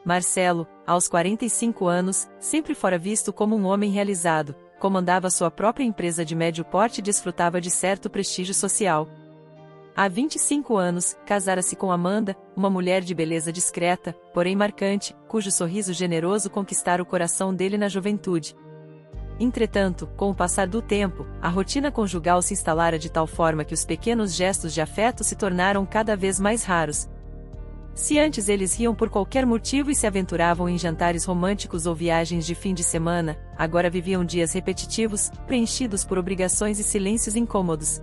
Marcelo, aos 45 anos, sempre fora visto como um homem realizado, comandava sua própria empresa de médio porte e desfrutava de certo prestígio social. Há 25 anos, casara-se com Amanda, uma mulher de beleza discreta, porém marcante, cujo sorriso generoso conquistara o coração dele na juventude. Entretanto, com o passar do tempo, a rotina conjugal se instalara de tal forma que os pequenos gestos de afeto se tornaram cada vez mais raros. Se antes eles riam por qualquer motivo e se aventuravam em jantares românticos ou viagens de fim de semana, agora viviam dias repetitivos, preenchidos por obrigações e silêncios incômodos.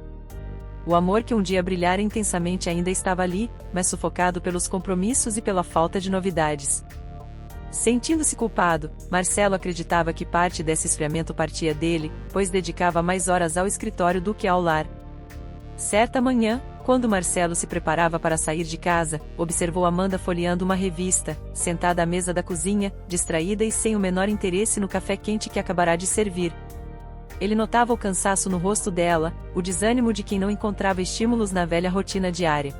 O amor que um dia brilhara intensamente ainda estava ali, mas sufocado pelos compromissos e pela falta de novidades. Sentindo-se culpado, Marcelo acreditava que parte desse esfriamento partia dele, pois dedicava mais horas ao escritório do que ao lar. Certa manhã, quando Marcelo se preparava para sair de casa, observou Amanda folheando uma revista, sentada à mesa da cozinha, distraída e sem o menor interesse no café quente que acabará de servir. Ele notava o cansaço no rosto dela, o desânimo de quem não encontrava estímulos na velha rotina diária.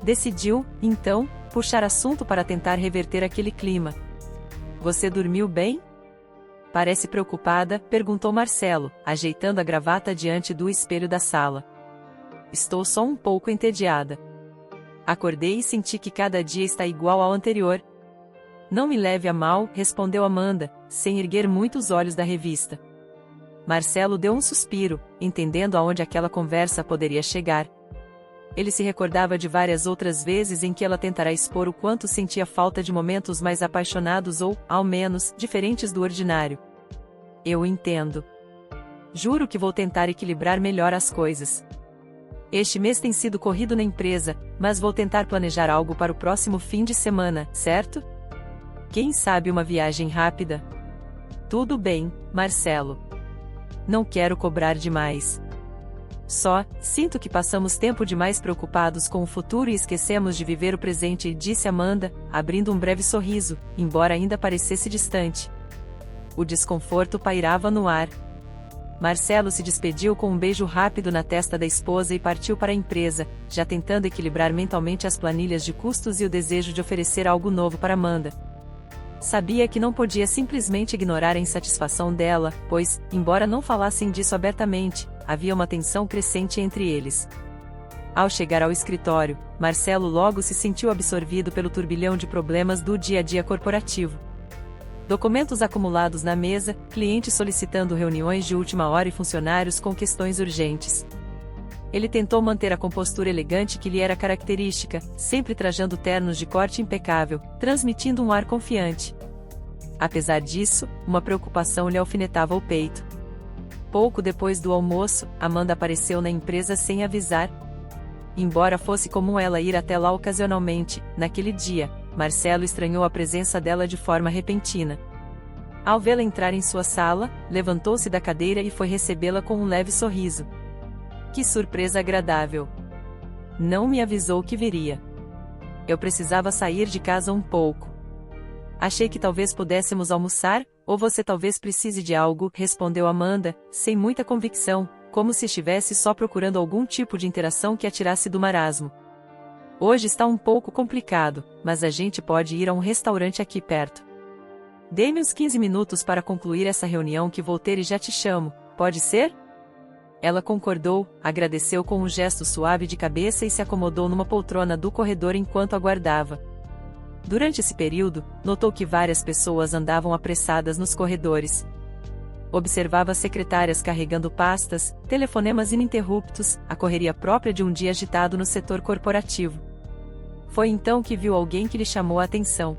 Decidiu, então, puxar assunto para tentar reverter aquele clima. "Você dormiu bem?" "Parece preocupada", perguntou Marcelo, ajeitando a gravata diante do espelho da sala. "Estou só um pouco entediada. Acordei e senti que cada dia está igual ao anterior." "Não me leve a mal", respondeu Amanda, sem erguer muito os olhos da revista. Marcelo deu um suspiro, entendendo aonde aquela conversa poderia chegar. Ele se recordava de várias outras vezes em que ela tentara expor o quanto sentia falta de momentos mais apaixonados ou, ao menos, diferentes do ordinário. "Eu entendo. Juro que vou tentar equilibrar melhor as coisas. Este mês tem sido corrido na empresa, mas vou tentar planejar algo para o próximo fim de semana, certo? Quem sabe uma viagem rápida?" "Tudo bem, Marcelo. Não quero cobrar demais. Só, sinto que passamos tempo demais preocupados com o futuro e esquecemos de viver o presente", disse Amanda, abrindo um breve sorriso, embora ainda parecesse distante. O desconforto pairava no ar. Marcelo se despediu com um beijo rápido na testa da esposa e partiu para a empresa, já tentando equilibrar mentalmente as planilhas de custos e o desejo de oferecer algo novo para Amanda. Sabia que não podia simplesmente ignorar a insatisfação dela, pois, embora não falassem disso abertamente, havia uma tensão crescente entre eles. Ao chegar ao escritório, Marcelo logo se sentiu absorvido pelo turbilhão de problemas do dia a dia corporativo. Documentos acumulados na mesa, clientes solicitando reuniões de última hora e funcionários com questões urgentes. Ele tentou manter a compostura elegante que lhe era característica, sempre trajando ternos de corte impecável, transmitindo um ar confiante. Apesar disso, uma preocupação lhe alfinetava o peito. Pouco depois do almoço, Amanda apareceu na empresa sem avisar. Embora fosse comum ela ir até lá ocasionalmente, naquele dia, Marcelo estranhou a presença dela de forma repentina. Ao vê-la entrar em sua sala, levantou-se da cadeira e foi recebê-la com um leve sorriso. "Que surpresa agradável! Não me avisou que viria. Eu precisava sair de casa um pouco. Achei que talvez pudéssemos almoçar, ou você talvez precise de algo", respondeu Amanda, sem muita convicção, como se estivesse só procurando algum tipo de interação que a tirasse do marasmo. "Hoje está um pouco complicado, mas a gente pode ir a um restaurante aqui perto. Dê-me uns 15 minutos para concluir essa reunião que vou ter e já te chamo, pode ser?" Ela concordou, agradeceu com um gesto suave de cabeça e se acomodou numa poltrona do corredor enquanto aguardava. Durante esse período, notou que várias pessoas andavam apressadas nos corredores. Observava secretárias carregando pastas, telefonemas ininterruptos, a correria própria de um dia agitado no setor corporativo. Foi então que viu alguém que lhe chamou a atenção.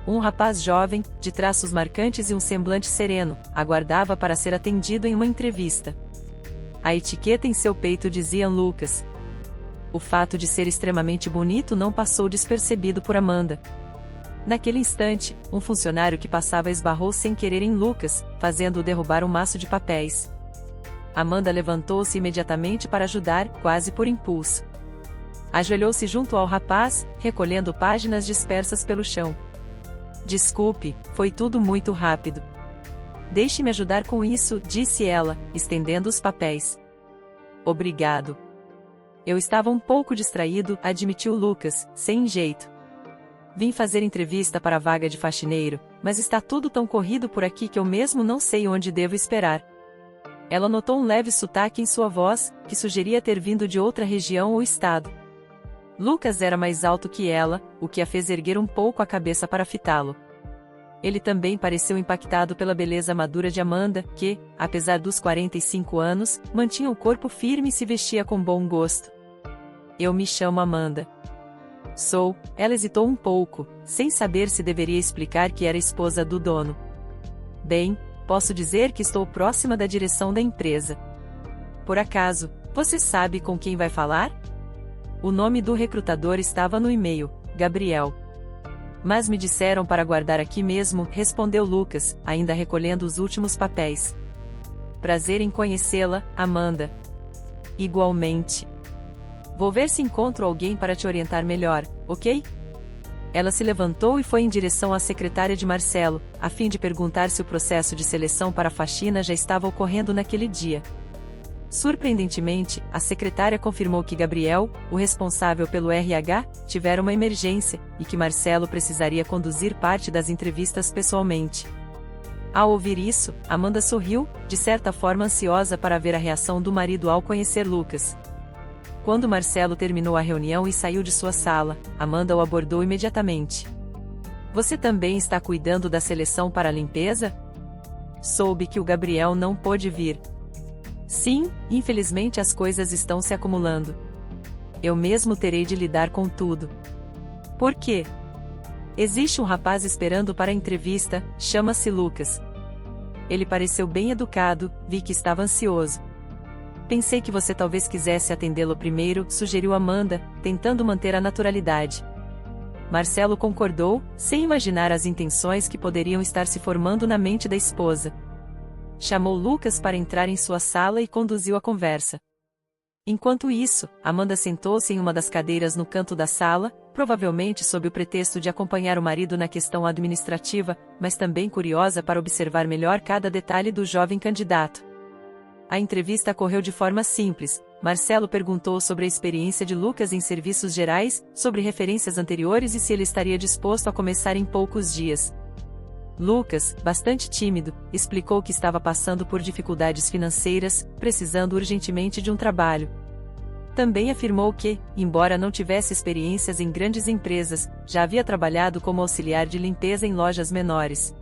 Um rapaz jovem, de traços marcantes e um semblante sereno, aguardava para ser atendido em uma entrevista. A etiqueta em seu peito dizia Lucas. O fato de ser extremamente bonito não passou despercebido por Amanda. Naquele instante, um funcionário que passava esbarrou sem querer em Lucas, fazendo-o derrubar um maço de papéis. Amanda levantou-se imediatamente para ajudar, quase por impulso. Ajoelhou-se junto ao rapaz, recolhendo páginas dispersas pelo chão. "Desculpe, foi tudo muito rápido. Deixe-me ajudar com isso", disse ela, estendendo os papéis. "Obrigado. Eu estava um pouco distraído", admitiu Lucas, sem jeito. Vim fazer entrevista para a vaga de faxineiro, mas está tudo tão corrido por aqui que eu mesmo não sei onde devo esperar. Ela notou um leve sotaque em sua voz, que sugeria ter vindo de outra região ou estado. Lucas era mais alto que ela, o que a fez erguer um pouco a cabeça para fitá-lo. Ele também pareceu impactado pela beleza madura de Amanda, que, apesar dos 45 anos, mantinha o corpo firme e se vestia com bom gosto. Eu me chamo Amanda. Sou, ela hesitou um pouco, sem saber se deveria explicar que era esposa do dono. Bem, posso dizer que estou próxima da direção da empresa. Por acaso, você sabe com quem vai falar? O nome do recrutador estava no e-mail, Gabriel. Mas me disseram para guardar aqui mesmo, respondeu Lucas, ainda recolhendo os últimos papéis. Prazer em conhecê-la, Amanda. Igualmente. Vou ver se encontro alguém para te orientar melhor, ok? Ela se levantou e foi em direção à secretária de Marcelo, a fim de perguntar se o processo de seleção para a faxina já estava ocorrendo naquele dia. Surpreendentemente, a secretária confirmou que Gabriel, o responsável pelo RH, tivera uma emergência, e que Marcelo precisaria conduzir parte das entrevistas pessoalmente. Ao ouvir isso, Amanda sorriu, de certa forma ansiosa para ver a reação do marido ao conhecer Lucas. Quando Marcelo terminou a reunião e saiu de sua sala, Amanda o abordou imediatamente. Você também está cuidando da seleção para a limpeza? Soube que o Gabriel não pôde vir. Sim, infelizmente as coisas estão se acumulando. Eu mesmo terei de lidar com tudo. Por quê? Existe um rapaz esperando para a entrevista, chama-se Lucas. Ele pareceu bem educado, vi que estava ansioso. Pensei que você talvez quisesse atendê-lo primeiro, sugeriu Amanda, tentando manter a naturalidade. Marcelo concordou, sem imaginar as intenções que poderiam estar se formando na mente da esposa. Chamou Lucas para entrar em sua sala e conduziu a conversa. Enquanto isso, Amanda sentou-se em uma das cadeiras no canto da sala, provavelmente sob o pretexto de acompanhar o marido na questão administrativa, mas também curiosa para observar melhor cada detalhe do jovem candidato. A entrevista correu de forma simples. Marcelo perguntou sobre a experiência de Lucas em serviços gerais, sobre referências anteriores e se ele estaria disposto a começar em poucos dias. Lucas, bastante tímido, explicou que estava passando por dificuldades financeiras, precisando urgentemente de um trabalho. Também afirmou que, embora não tivesse experiências em grandes empresas, já havia trabalhado como auxiliar de limpeza em lojas menores.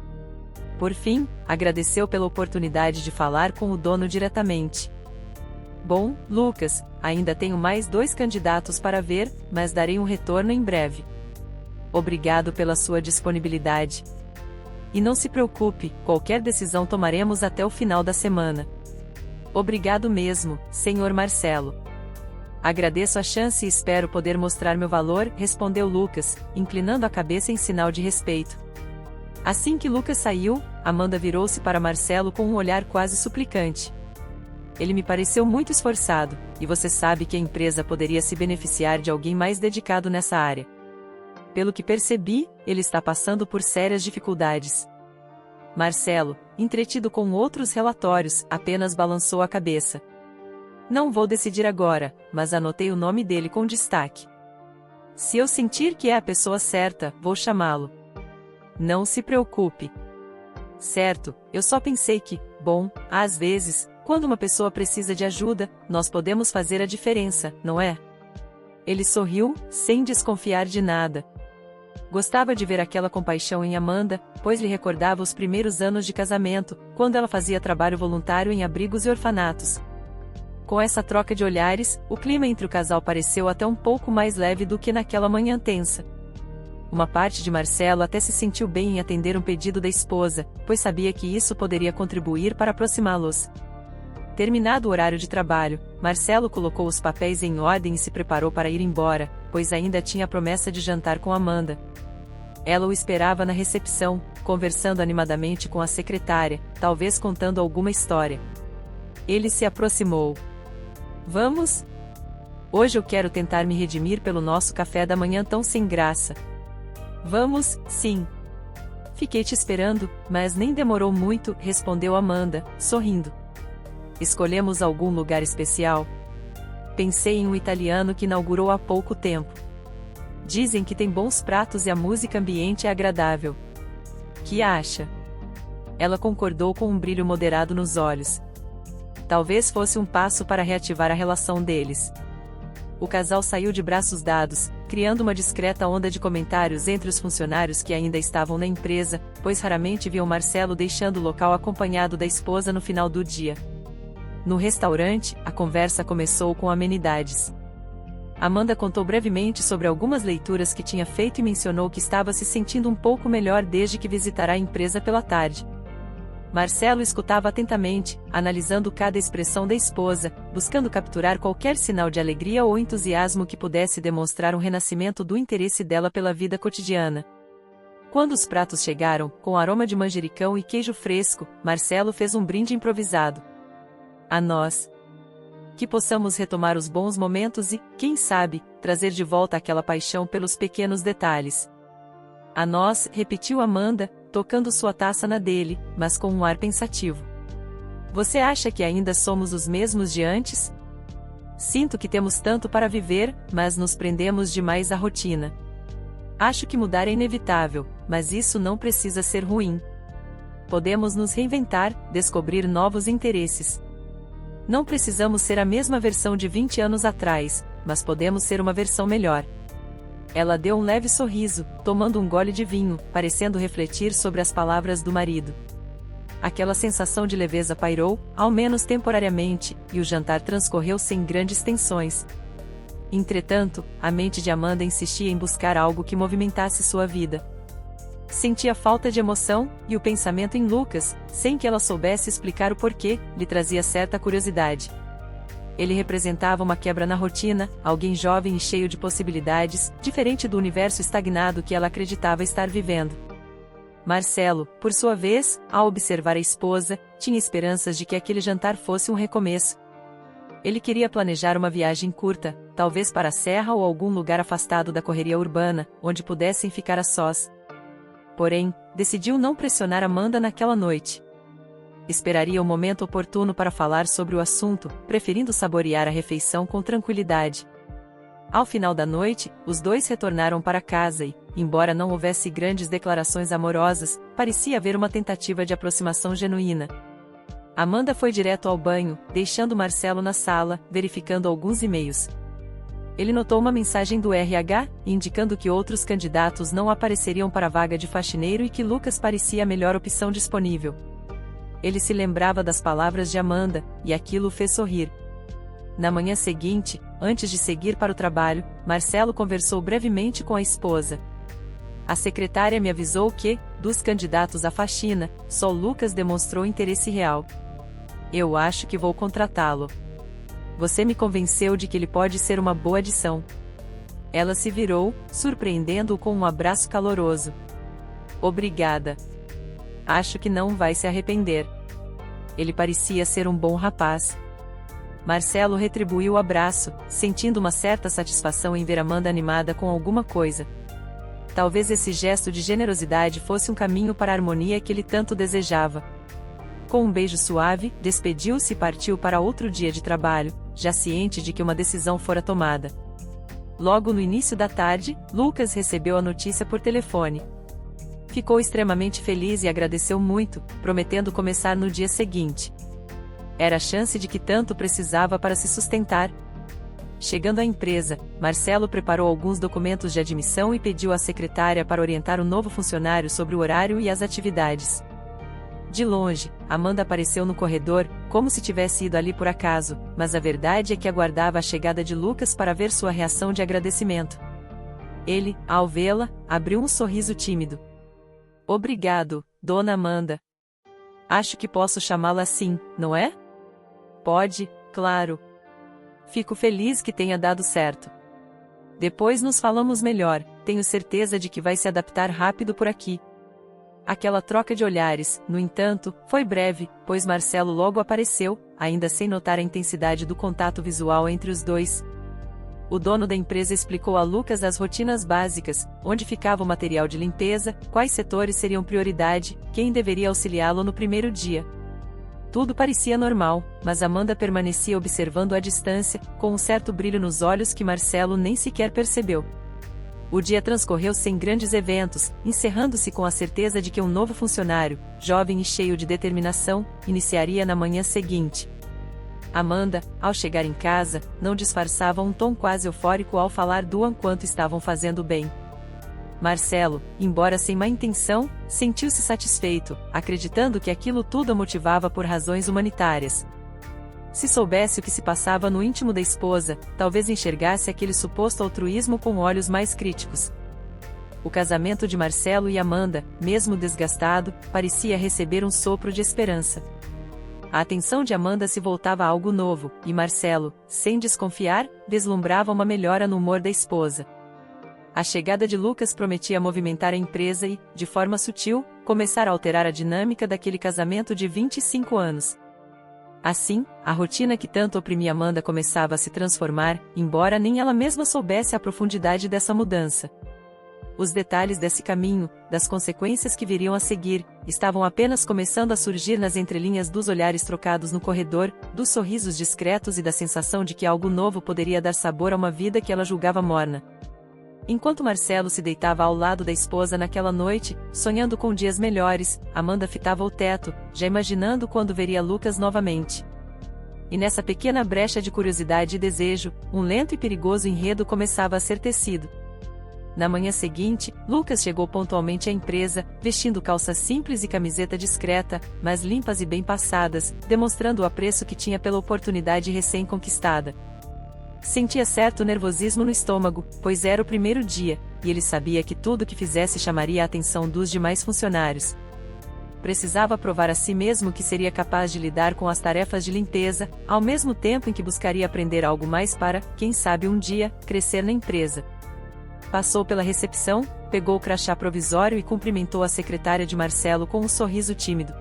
Por fim, agradeceu pela oportunidade de falar com o dono diretamente. Bom, Lucas, ainda tenho mais 2 candidatos para ver, mas darei um retorno em breve. Obrigado pela sua disponibilidade. E não se preocupe, qualquer decisão tomaremos até o final da semana. Obrigado mesmo, Sr. Marcelo. Agradeço a chance e espero poder mostrar meu valor, respondeu Lucas, inclinando a cabeça em sinal de respeito. Assim que Lucas saiu, Amanda virou-se para Marcelo com um olhar quase suplicante. Ele me pareceu muito esforçado, e você sabe que a empresa poderia se beneficiar de alguém mais dedicado nessa área. Pelo que percebi, ele está passando por sérias dificuldades. Marcelo, entretido com outros relatórios, apenas balançou a cabeça. Não vou decidir agora, mas anotei o nome dele com destaque. Se eu sentir que é a pessoa certa, vou chamá-lo. Não se preocupe. Certo, eu só pensei que, bom, às vezes, quando uma pessoa precisa de ajuda, nós podemos fazer a diferença, não é? Ele sorriu, sem desconfiar de nada. Gostava de ver aquela compaixão em Amanda, pois lhe recordava os primeiros anos de casamento, quando ela fazia trabalho voluntário em abrigos e orfanatos. Com essa troca de olhares, o clima entre o casal pareceu até um pouco mais leve do que naquela manhã tensa. Uma parte de Marcelo até se sentiu bem em atender um pedido da esposa, pois sabia que isso poderia contribuir para aproximá-los. Terminado o horário de trabalho, Marcelo colocou os papéis em ordem e se preparou para ir embora, pois ainda tinha a promessa de jantar com Amanda. Ela o esperava na recepção, conversando animadamente com a secretária, talvez contando alguma história. Ele se aproximou. Vamos? Hoje eu quero tentar me redimir pelo nosso café da manhã tão sem graça. Vamos, sim. Fiquei te esperando, mas nem demorou muito, respondeu Amanda, sorrindo. Escolhemos algum lugar especial? Pensei em um italiano que inaugurou há pouco tempo. Dizem que tem bons pratos e a música ambiente é agradável. Que acha? Ela concordou com um brilho moderado nos olhos. Talvez fosse um passo para reativar a relação deles. O casal saiu de braços dados, criando uma discreta onda de comentários entre os funcionários que ainda estavam na empresa, pois raramente viam Marcelo deixando o local acompanhado da esposa no final do dia. No restaurante, a conversa começou com amenidades. Amanda contou brevemente sobre algumas leituras que tinha feito e mencionou que estava se sentindo um pouco melhor desde que visitara a empresa pela tarde. Marcelo escutava atentamente, analisando cada expressão da esposa, buscando capturar qualquer sinal de alegria ou entusiasmo que pudesse demonstrar um renascimento do interesse dela pela vida cotidiana. Quando os pratos chegaram, com aroma de manjericão e queijo fresco, Marcelo fez um brinde improvisado. A nós. Que possamos retomar os bons momentos e, quem sabe, trazer de volta aquela paixão pelos pequenos detalhes. A nós, repetiu Amanda, tocando sua taça na dele, mas com um ar pensativo. Você acha que ainda somos os mesmos de antes? Sinto que temos tanto para viver, mas nos prendemos demais à rotina. Acho que mudar é inevitável, mas isso não precisa ser ruim. Podemos nos reinventar, descobrir novos interesses. Não precisamos ser a mesma versão de 20 anos atrás, mas podemos ser uma versão melhor. Ela deu um leve sorriso, tomando um gole de vinho, parecendo refletir sobre as palavras do marido. Aquela sensação de leveza pairou, ao menos temporariamente, e o jantar transcorreu sem grandes tensões. Entretanto, a mente de Amanda insistia em buscar algo que movimentasse sua vida. Sentia falta de emoção, e o pensamento em Lucas, sem que ela soubesse explicar o porquê, lhe trazia certa curiosidade. Ele representava uma quebra na rotina, alguém jovem e cheio de possibilidades, diferente do universo estagnado que ela acreditava estar vivendo. Marcelo, por sua vez, ao observar a esposa, tinha esperanças de que aquele jantar fosse um recomeço. Ele queria planejar uma viagem curta, talvez para a serra ou algum lugar afastado da correria urbana, onde pudessem ficar a sós. Porém, decidiu não pressionar Amanda naquela noite. Esperaria o momento oportuno para falar sobre o assunto, preferindo saborear a refeição com tranquilidade. Ao final da noite, os dois retornaram para casa e, embora não houvesse grandes declarações amorosas, parecia haver uma tentativa de aproximação genuína. Amanda foi direto ao banho, deixando Marcelo na sala, verificando alguns e-mails. Ele notou uma mensagem do RH, indicando que outros candidatos não apareceriam para a vaga de faxineiro e que Lucas parecia a melhor opção disponível. Ele se lembrava das palavras de Amanda, e aquilo o fez sorrir. Na manhã seguinte, antes de seguir para o trabalho, Marcelo conversou brevemente com a esposa. A secretária me avisou que, dos candidatos à faxina, só Lucas demonstrou interesse real. Eu acho que vou contratá-lo. Você me convenceu de que ele pode ser uma boa adição. Ela se virou, surpreendendo-o com um abraço caloroso. Obrigada. Acho que não vai se arrepender. Ele parecia ser um bom rapaz. Marcelo retribuiu o abraço, sentindo uma certa satisfação em ver Amanda animada com alguma coisa. Talvez esse gesto de generosidade fosse um caminho para a harmonia que ele tanto desejava. Com um beijo suave, despediu-se e partiu para outro dia de trabalho, já ciente de que uma decisão fora tomada. Logo no início da tarde, Lucas recebeu a notícia por telefone. Ficou extremamente feliz e agradeceu muito, prometendo começar no dia seguinte. Era a chance de que tanto precisava para se sustentar. Chegando à empresa, Marcelo preparou alguns documentos de admissão e pediu à secretária para orientar o novo funcionário sobre o horário e as atividades. De longe, Amanda apareceu no corredor, como se tivesse ido ali por acaso, mas a verdade é que aguardava a chegada de Lucas para ver sua reação de agradecimento. Ele, ao vê-la, abriu um sorriso tímido. Obrigado, dona Amanda. Acho que posso chamá-la assim, não é? Pode, claro. Fico feliz que tenha dado certo. Depois nos falamos melhor, tenho certeza de que vai se adaptar rápido por aqui. Aquela troca de olhares, no entanto, foi breve, pois Marcelo logo apareceu, ainda sem notar a intensidade do contato visual entre os dois. O dono da empresa explicou a Lucas as rotinas básicas, onde ficava o material de limpeza, quais setores seriam prioridade, quem deveria auxiliá-lo no primeiro dia. Tudo parecia normal, mas Amanda permanecia observando à distância, com um certo brilho nos olhos que Marcelo nem sequer percebeu. O dia transcorreu sem grandes eventos, encerrando-se com a certeza de que um novo funcionário, jovem e cheio de determinação, iniciaria na manhã seguinte. Amanda, ao chegar em casa, não disfarçava um tom quase eufórico ao falar do quanto estavam fazendo bem. Marcelo, embora sem má intenção, sentiu-se satisfeito, acreditando que aquilo tudo a motivava por razões humanitárias. Se soubesse o que se passava no íntimo da esposa, talvez enxergasse aquele suposto altruísmo com olhos mais críticos. O casamento de Marcelo e Amanda, mesmo desgastado, parecia receber um sopro de esperança. A atenção de Amanda se voltava a algo novo, e Marcelo, sem desconfiar, vislumbrava uma melhora no humor da esposa. A chegada de Lucas prometia movimentar a empresa e, de forma sutil, começar a alterar a dinâmica daquele casamento de 25 anos. Assim, a rotina que tanto oprimia Amanda começava a se transformar, embora nem ela mesma soubesse a profundidade dessa mudança. Os detalhes desse caminho, das consequências que viriam a seguir, estavam apenas começando a surgir nas entrelinhas dos olhares trocados no corredor, dos sorrisos discretos e da sensação de que algo novo poderia dar sabor a uma vida que ela julgava morna. Enquanto Marcelo se deitava ao lado da esposa naquela noite, sonhando com dias melhores, Amanda fitava o teto, já imaginando quando veria Lucas novamente. E nessa pequena brecha de curiosidade e desejo, um lento e perigoso enredo começava a ser tecido. Na manhã seguinte, Lucas chegou pontualmente à empresa, vestindo calça simples e camiseta discreta, mas limpas e bem passadas, demonstrando o apreço que tinha pela oportunidade recém-conquistada. Sentia certo nervosismo no estômago, pois era o primeiro dia, e ele sabia que tudo o que fizesse chamaria a atenção dos demais funcionários. Precisava provar a si mesmo que seria capaz de lidar com as tarefas de limpeza, ao mesmo tempo em que buscaria aprender algo mais para, quem sabe um dia, crescer na empresa. Passou pela recepção, pegou o crachá provisório e cumprimentou a secretária de Marcelo com um sorriso tímido.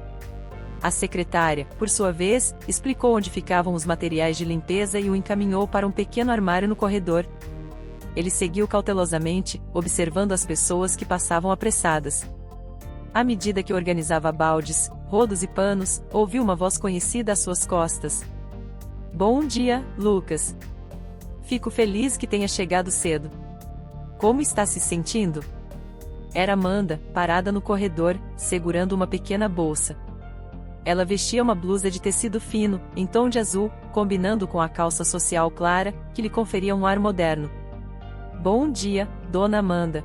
A secretária, por sua vez, explicou onde ficavam os materiais de limpeza e o encaminhou para um pequeno armário no corredor. Ele seguiu cautelosamente, observando as pessoas que passavam apressadas. À medida que organizava baldes, rodos e panos, ouviu uma voz conhecida às suas costas. "Bom dia, Lucas. Fico feliz que tenha chegado cedo. Como está se sentindo?" Era Amanda, parada no corredor, segurando uma pequena bolsa. Ela vestia uma blusa de tecido fino, em tom de azul, combinando com a calça social clara, que lhe conferia um ar moderno. "Bom dia, dona Amanda.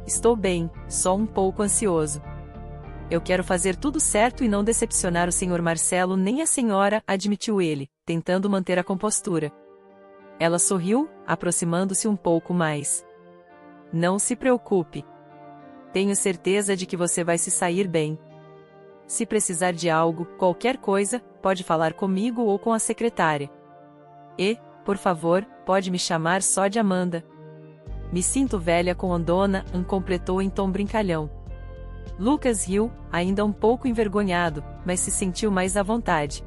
Estou bem, só um pouco ansioso. Eu quero fazer tudo certo e não decepcionar o senhor Marcelo nem a senhora", admitiu ele, tentando manter a compostura. Ela sorriu, aproximando-se um pouco mais. "Não se preocupe. Tenho certeza de que você vai se sair bem. Se precisar de algo, qualquer coisa, pode falar comigo ou com a secretária. E, por favor, pode me chamar só de Amanda." "Me sinto velha com a dona", completou em tom brincalhão. Lucas riu, ainda um pouco envergonhado, mas se sentiu mais à vontade.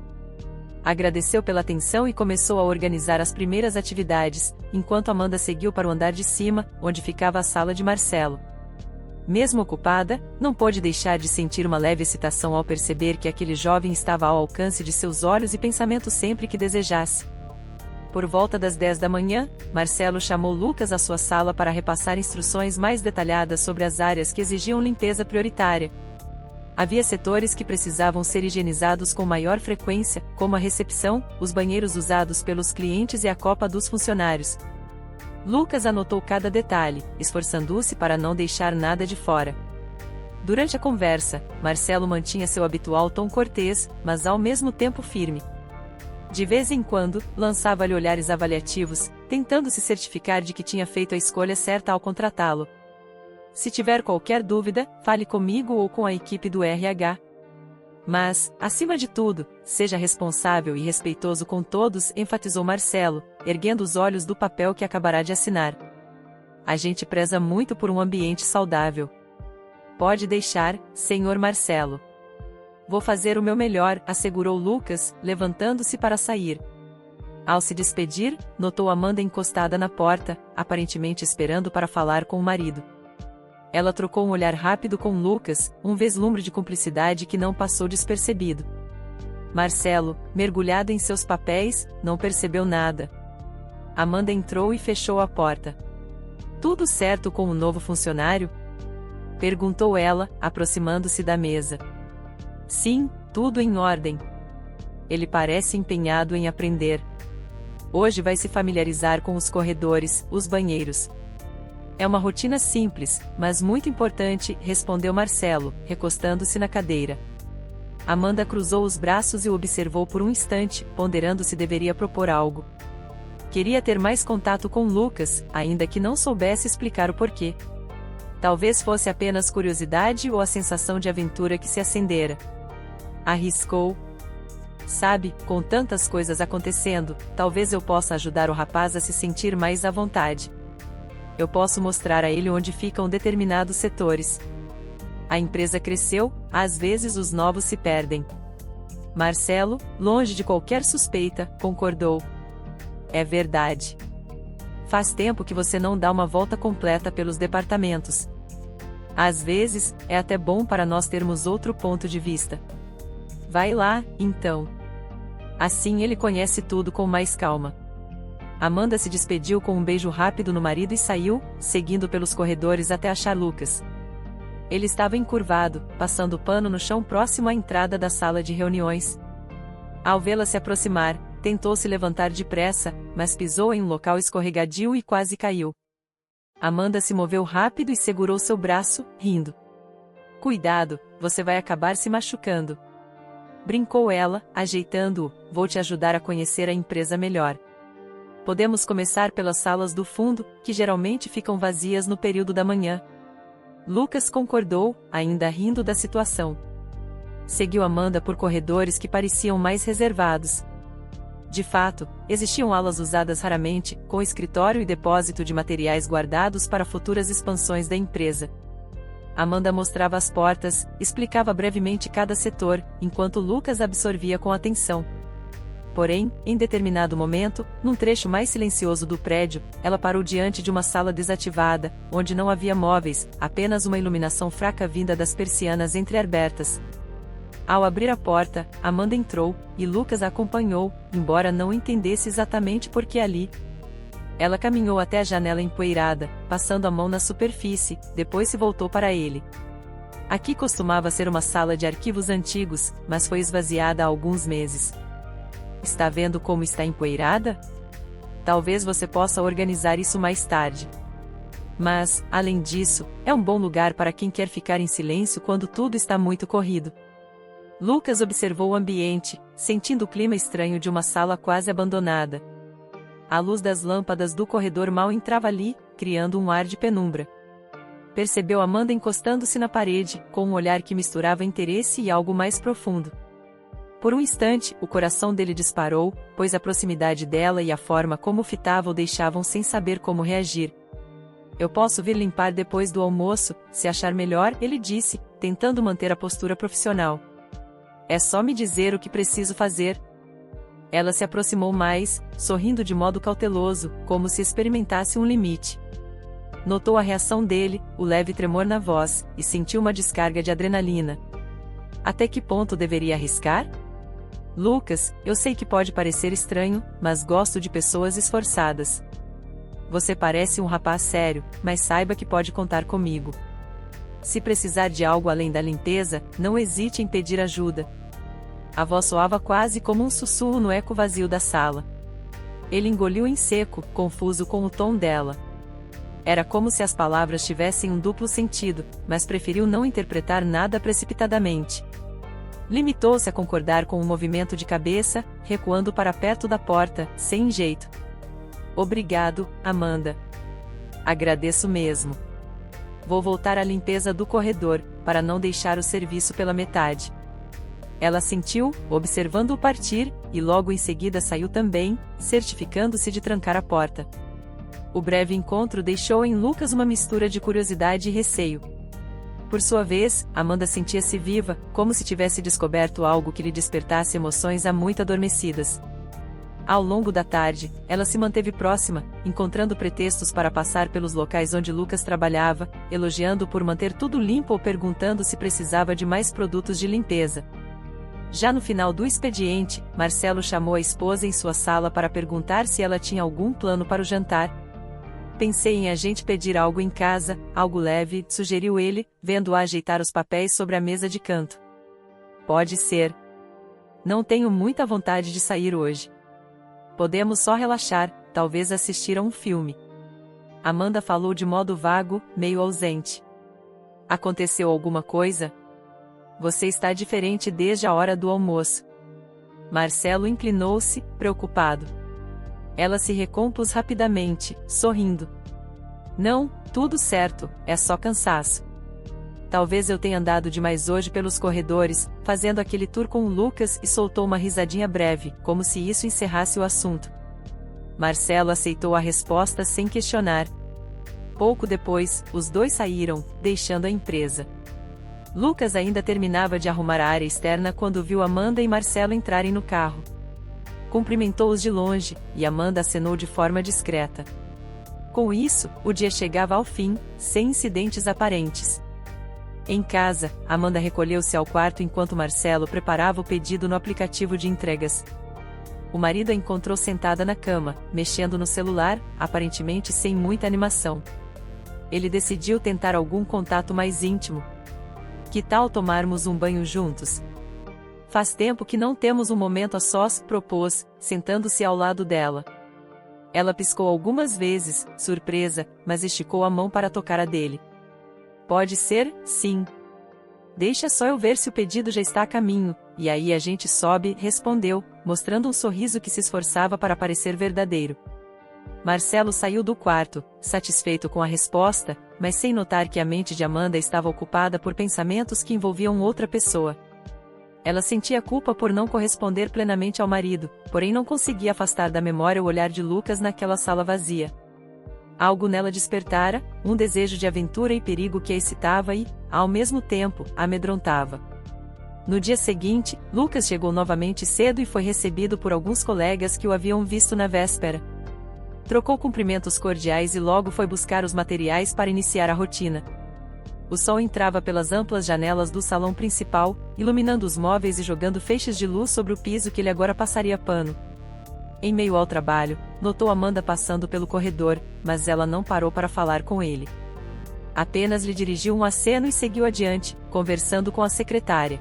Agradeceu pela atenção e começou a organizar as primeiras atividades, enquanto Amanda seguiu para o andar de cima, onde ficava a sala de Marcelo. Mesmo ocupada, não pôde deixar de sentir uma leve excitação ao perceber que aquele jovem estava ao alcance de seus olhos e pensamentos sempre que desejasse. Por volta das 10 da manhã, Marcelo chamou Lucas à sua sala para repassar instruções mais detalhadas sobre as áreas que exigiam limpeza prioritária. Havia setores que precisavam ser higienizados com maior frequência, como a recepção, os banheiros usados pelos clientes e a copa dos funcionários. Lucas anotou cada detalhe, esforçando-se para não deixar nada de fora. Durante a conversa, Marcelo mantinha seu habitual tom cortês, mas ao mesmo tempo firme. De vez em quando, lançava-lhe olhares avaliativos, tentando se certificar de que tinha feito a escolha certa ao contratá-lo. "Se tiver qualquer dúvida, fale comigo ou com a equipe do RH. Mas, acima de tudo, seja responsável e respeitoso com todos", enfatizou Marcelo, erguendo os olhos do papel que acabará de assinar. "A gente preza muito por um ambiente saudável." "Pode deixar, senhor Marcelo. Vou fazer o meu melhor", assegurou Lucas, levantando-se para sair. Ao se despedir, notou Amanda encostada na porta, aparentemente esperando para falar com o marido. Ela trocou um olhar rápido com Lucas, um vislumbre de cumplicidade que não passou despercebido. Marcelo, mergulhado em seus papéis, não percebeu nada. Amanda entrou e fechou a porta. Tudo certo com o novo funcionário? Perguntou ela, aproximando-se da mesa. Sim, tudo em ordem. Ele parece empenhado em aprender. Hoje vai se familiarizar com os corredores, os banheiros. É uma rotina simples, mas muito importante, respondeu Marcelo, recostando-se na cadeira. Amanda cruzou os braços e o observou por um instante, ponderando se deveria propor algo. Queria ter mais contato com Lucas, ainda que não soubesse explicar o porquê. Talvez fosse apenas curiosidade ou a sensação de aventura que se acendera. Arriscou. Sabe, com tantas coisas acontecendo, talvez eu possa ajudar o rapaz a se sentir mais à vontade. Eu posso mostrar a ele onde ficam determinados setores. A empresa cresceu, às vezes os novos se perdem. Marcelo, longe de qualquer suspeita, concordou. É verdade. Faz tempo que você não dá uma volta completa pelos departamentos. Às vezes, é até bom para nós termos outro ponto de vista. Vai lá, então. Assim ele conhece tudo com mais calma. Amanda se despediu com um beijo rápido no marido e saiu, seguindo pelos corredores até achar Lucas. Ele estava encurvado, passando pano no chão próximo à entrada da sala de reuniões. Ao vê-la se aproximar, tentou se levantar depressa, mas pisou em um local escorregadio e quase caiu. Amanda se moveu rápido e segurou seu braço, rindo. Cuidado, você vai acabar se machucando. Brincou ela, ajeitando-o, vou te ajudar a conhecer a empresa melhor. Podemos começar pelas salas do fundo, que geralmente ficam vazias no período da manhã. Lucas concordou, ainda rindo da situação. Seguiu Amanda por corredores que pareciam mais reservados. De fato, existiam alas usadas raramente, com escritório e depósito de materiais guardados para futuras expansões da empresa. Amanda mostrava as portas, explicava brevemente cada setor, enquanto Lucas absorvia com atenção. Porém, em determinado momento, num trecho mais silencioso do prédio, ela parou diante de uma sala desativada, onde não havia móveis, apenas uma iluminação fraca vinda das persianas entreabertas. Ao abrir a porta, Amanda entrou, e Lucas a acompanhou, embora não entendesse exatamente por que ali. Ela caminhou até a janela empoeirada, passando a mão na superfície, depois se voltou para ele. Aqui costumava ser uma sala de arquivos antigos, mas foi esvaziada há alguns meses. Está vendo como está empoeirada? Talvez você possa organizar isso mais tarde. Mas, além disso, é um bom lugar para quem quer ficar em silêncio quando tudo está muito corrido. Lucas observou o ambiente, sentindo o clima estranho de uma sala quase abandonada. A luz das lâmpadas do corredor mal entrava ali, criando um ar de penumbra. Percebeu Amanda encostando-se na parede, com um olhar que misturava interesse e algo mais profundo. Por um instante, o coração dele disparou, pois a proximidade dela e a forma como fitava o deixavam sem saber como reagir. Eu posso vir limpar depois do almoço, se achar melhor, ele disse, tentando manter a postura profissional. É só me dizer o que preciso fazer. Ela se aproximou mais, sorrindo de modo cauteloso, como se experimentasse um limite. Notou a reação dele, o leve tremor na voz, e sentiu uma descarga de adrenalina. Até que ponto deveria arriscar? Lucas, eu sei que pode parecer estranho, mas gosto de pessoas esforçadas. Você parece um rapaz sério, mas saiba que pode contar comigo. Se precisar de algo além da limpeza, não hesite em pedir ajuda. A voz soava quase como um sussurro no eco vazio da sala. Ele engoliu em seco, confuso com o tom dela. Era como se as palavras tivessem um duplo sentido, mas preferiu não interpretar nada precipitadamente. Limitou-se a concordar com um movimento de cabeça, recuando para perto da porta, sem jeito. Obrigado, Amanda. Agradeço mesmo. Vou voltar à limpeza do corredor, para não deixar o serviço pela metade. Ela assentiu, observando-o partir, e logo em seguida saiu também, certificando-se de trancar a porta. O breve encontro deixou em Lucas uma mistura de curiosidade e receio. Por sua vez, Amanda sentia-se viva, como se tivesse descoberto algo que lhe despertasse emoções há muito adormecidas. Ao longo da tarde, ela se manteve próxima, encontrando pretextos para passar pelos locais onde Lucas trabalhava, elogiando-o por manter tudo limpo ou perguntando se precisava de mais produtos de limpeza. Já no final do expediente, Marcelo chamou a esposa em sua sala para perguntar se ela tinha algum plano para o jantar. Pensei em a gente pedir algo em casa, algo leve, sugeriu ele, vendo-a ajeitar os papéis sobre a mesa de canto. Pode ser. Não tenho muita vontade de sair hoje. Podemos só relaxar, talvez assistir a um filme. Amanda falou de modo vago, meio ausente. Aconteceu alguma coisa? Você está diferente desde a hora do almoço. Marcelo inclinou-se, preocupado. Ela se recompôs rapidamente, sorrindo. Não, tudo certo, é só cansaço. Talvez eu tenha andado demais hoje pelos corredores, fazendo aquele tour com o Lucas, e soltou uma risadinha breve, como se isso encerrasse o assunto. Marcelo aceitou a resposta sem questionar. Pouco depois, os dois saíram, deixando a empresa. Lucas ainda terminava de arrumar a área externa quando viu Amanda e Marcelo entrarem no carro. Cumprimentou-os de longe, e Amanda acenou de forma discreta. Com isso, o dia chegava ao fim, sem incidentes aparentes. Em casa, Amanda recolheu-se ao quarto enquanto Marcelo preparava o pedido no aplicativo de entregas. O marido a encontrou sentada na cama, mexendo no celular, aparentemente sem muita animação. Ele decidiu tentar algum contato mais íntimo. Que tal tomarmos um banho juntos? Faz tempo que não temos um momento a sós, propôs, sentando-se ao lado dela. Ela piscou algumas vezes, surpresa, mas esticou a mão para tocar a dele. Pode ser, sim. Deixa só eu ver se o pedido já está a caminho, e aí a gente sobe, respondeu, mostrando um sorriso que se esforçava para parecer verdadeiro. Marcelo saiu do quarto, satisfeito com a resposta, mas sem notar que a mente de Amanda estava ocupada por pensamentos que envolviam outra pessoa. Ela sentia culpa por não corresponder plenamente ao marido, porém não conseguia afastar da memória o olhar de Lucas naquela sala vazia. Algo nela despertara, um desejo de aventura e perigo que a excitava e, ao mesmo tempo, a amedrontava. No dia seguinte, Lucas chegou novamente cedo e foi recebido por alguns colegas que o haviam visto na véspera. Trocou cumprimentos cordiais e logo foi buscar os materiais para iniciar a rotina. O sol entrava pelas amplas janelas do salão principal, iluminando os móveis e jogando feixes de luz sobre o piso que ele agora passaria pano. Em meio ao trabalho, notou Amanda passando pelo corredor, mas ela não parou para falar com ele. Apenas lhe dirigiu um aceno e seguiu adiante, conversando com a secretária.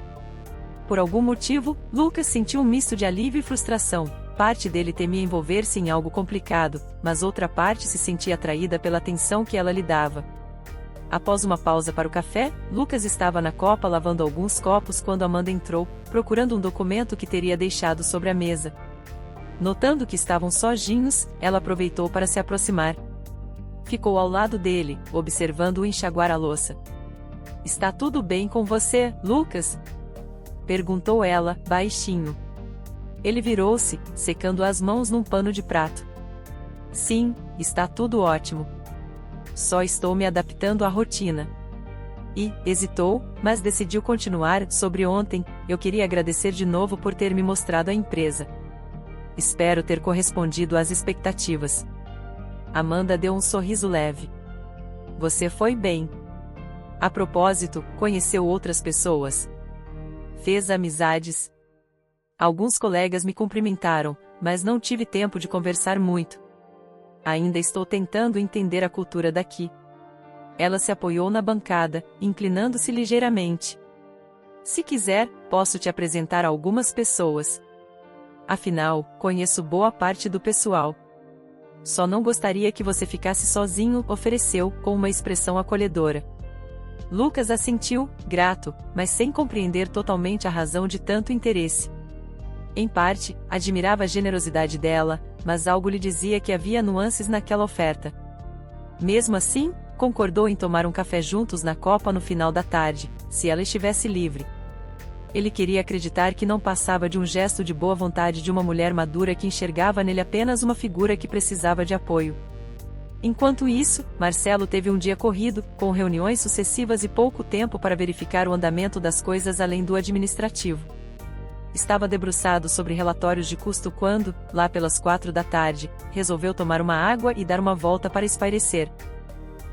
Por algum motivo, Lucas sentiu um misto de alívio e frustração. Parte dele temia envolver-se em algo complicado, mas outra parte se sentia atraída pela atenção que ela lhe dava. Após uma pausa para o café, Lucas estava na copa lavando alguns copos quando Amanda entrou, procurando um documento que teria deixado sobre a mesa. Notando que estavam sozinhos, ela aproveitou para se aproximar. Ficou ao lado dele, observando-o enxaguar a louça. Está tudo bem com você, Lucas? Perguntou ela, baixinho. Ele virou-se, secando as mãos num pano de prato. Sim, está tudo ótimo. Só estou me adaptando à rotina. E, hesitou, mas decidiu continuar. Sobre ontem, eu queria agradecer de novo por ter me mostrado a empresa. Espero ter correspondido às expectativas. Amanda deu um sorriso leve. Você foi bem. A propósito, conheceu outras pessoas? Fez amizades? Alguns colegas me cumprimentaram, mas não tive tempo de conversar muito. Ainda estou tentando entender a cultura daqui. Ela se apoiou na bancada, inclinando-se ligeiramente. Se quiser, posso te apresentar algumas pessoas. Afinal, conheço boa parte do pessoal. Só não gostaria que você ficasse sozinho, ofereceu, com uma expressão acolhedora. Lucas assentiu, grato, mas sem compreender totalmente a razão de tanto interesse. Em parte, admirava a generosidade dela, mas algo lhe dizia que havia nuances naquela oferta. Mesmo assim, concordou em tomar um café juntos na copa no final da tarde, se ela estivesse livre. Ele queria acreditar que não passava de um gesto de boa vontade de uma mulher madura que enxergava nele apenas uma figura que precisava de apoio. Enquanto isso, Marcelo teve um dia corrido, com reuniões sucessivas e pouco tempo para verificar o andamento das coisas além do administrativo. Estava debruçado sobre relatórios de custo quando, lá pelas 4 da tarde, resolveu tomar uma água e dar uma volta para espairecer.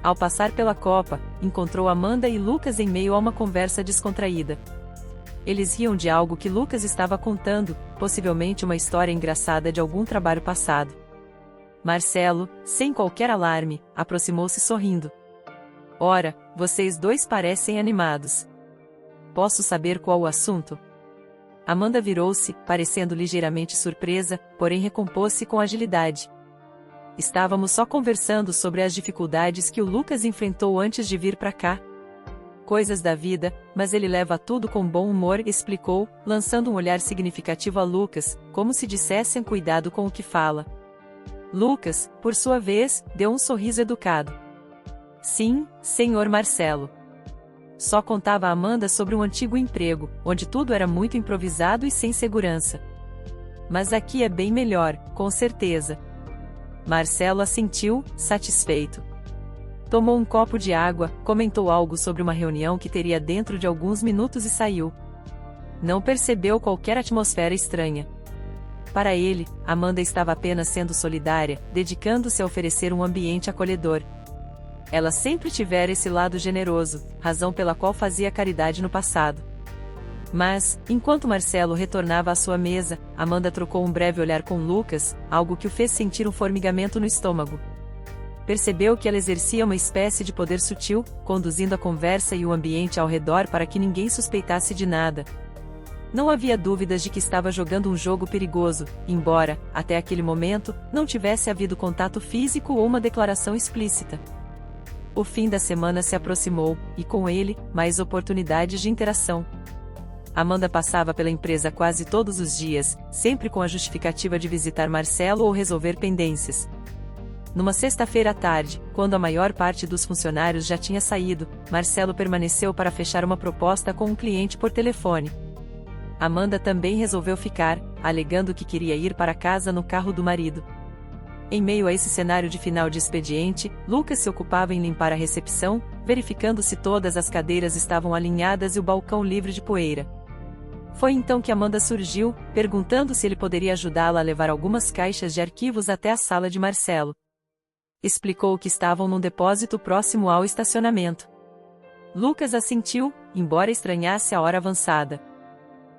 Ao passar pela copa, encontrou Amanda e Lucas em meio a uma conversa descontraída. Eles riam de algo que Lucas estava contando, possivelmente uma história engraçada de algum trabalho passado. Marcelo, sem qualquer alarme, aproximou-se sorrindo. Ora, vocês dois parecem animados. Posso saber qual o assunto? Amanda virou-se, parecendo ligeiramente surpresa, porém recompôs-se com agilidade. Estávamos só conversando sobre as dificuldades que o Lucas enfrentou antes de vir para cá. Coisas da vida, mas ele leva tudo com bom humor, explicou, lançando um olhar significativo a Lucas, como se dissessem cuidado com o que fala. Lucas, por sua vez, deu um sorriso educado. Sim, senhor Marcelo. Só contava a Amanda sobre um antigo emprego, onde tudo era muito improvisado e sem segurança. Mas aqui é bem melhor, com certeza. Marcelo assentiu, satisfeito. Tomou um copo de água, comentou algo sobre uma reunião que teria dentro de alguns minutos e saiu. Não percebeu qualquer atmosfera estranha. Para ele, Amanda estava apenas sendo solidária, dedicando-se a oferecer um ambiente acolhedor. Ela sempre tivera esse lado generoso, razão pela qual fazia caridade no passado. Mas, enquanto Marcelo retornava à sua mesa, Amanda trocou um breve olhar com Lucas, algo que o fez sentir um formigamento no estômago. Percebeu que ela exercia uma espécie de poder sutil, conduzindo a conversa e o ambiente ao redor para que ninguém suspeitasse de nada. Não havia dúvidas de que estava jogando um jogo perigoso, embora, até aquele momento, não tivesse havido contato físico ou uma declaração explícita. O fim da semana se aproximou, e com ele, mais oportunidades de interação. Amanda passava pela empresa quase todos os dias, sempre com a justificativa de visitar Marcelo ou resolver pendências. Numa sexta-feira à tarde, quando a maior parte dos funcionários já tinha saído, Marcelo permaneceu para fechar uma proposta com um cliente por telefone. Amanda também resolveu ficar, alegando que queria ir para casa no carro do marido. Em meio a esse cenário de final de expediente, Lucas se ocupava em limpar a recepção, verificando se todas as cadeiras estavam alinhadas e o balcão livre de poeira. Foi então que Amanda surgiu, perguntando se ele poderia ajudá-la a levar algumas caixas de arquivos até a sala de Marcelo. Explicou que estavam num depósito próximo ao estacionamento. Lucas assentiu, embora estranhasse a hora avançada.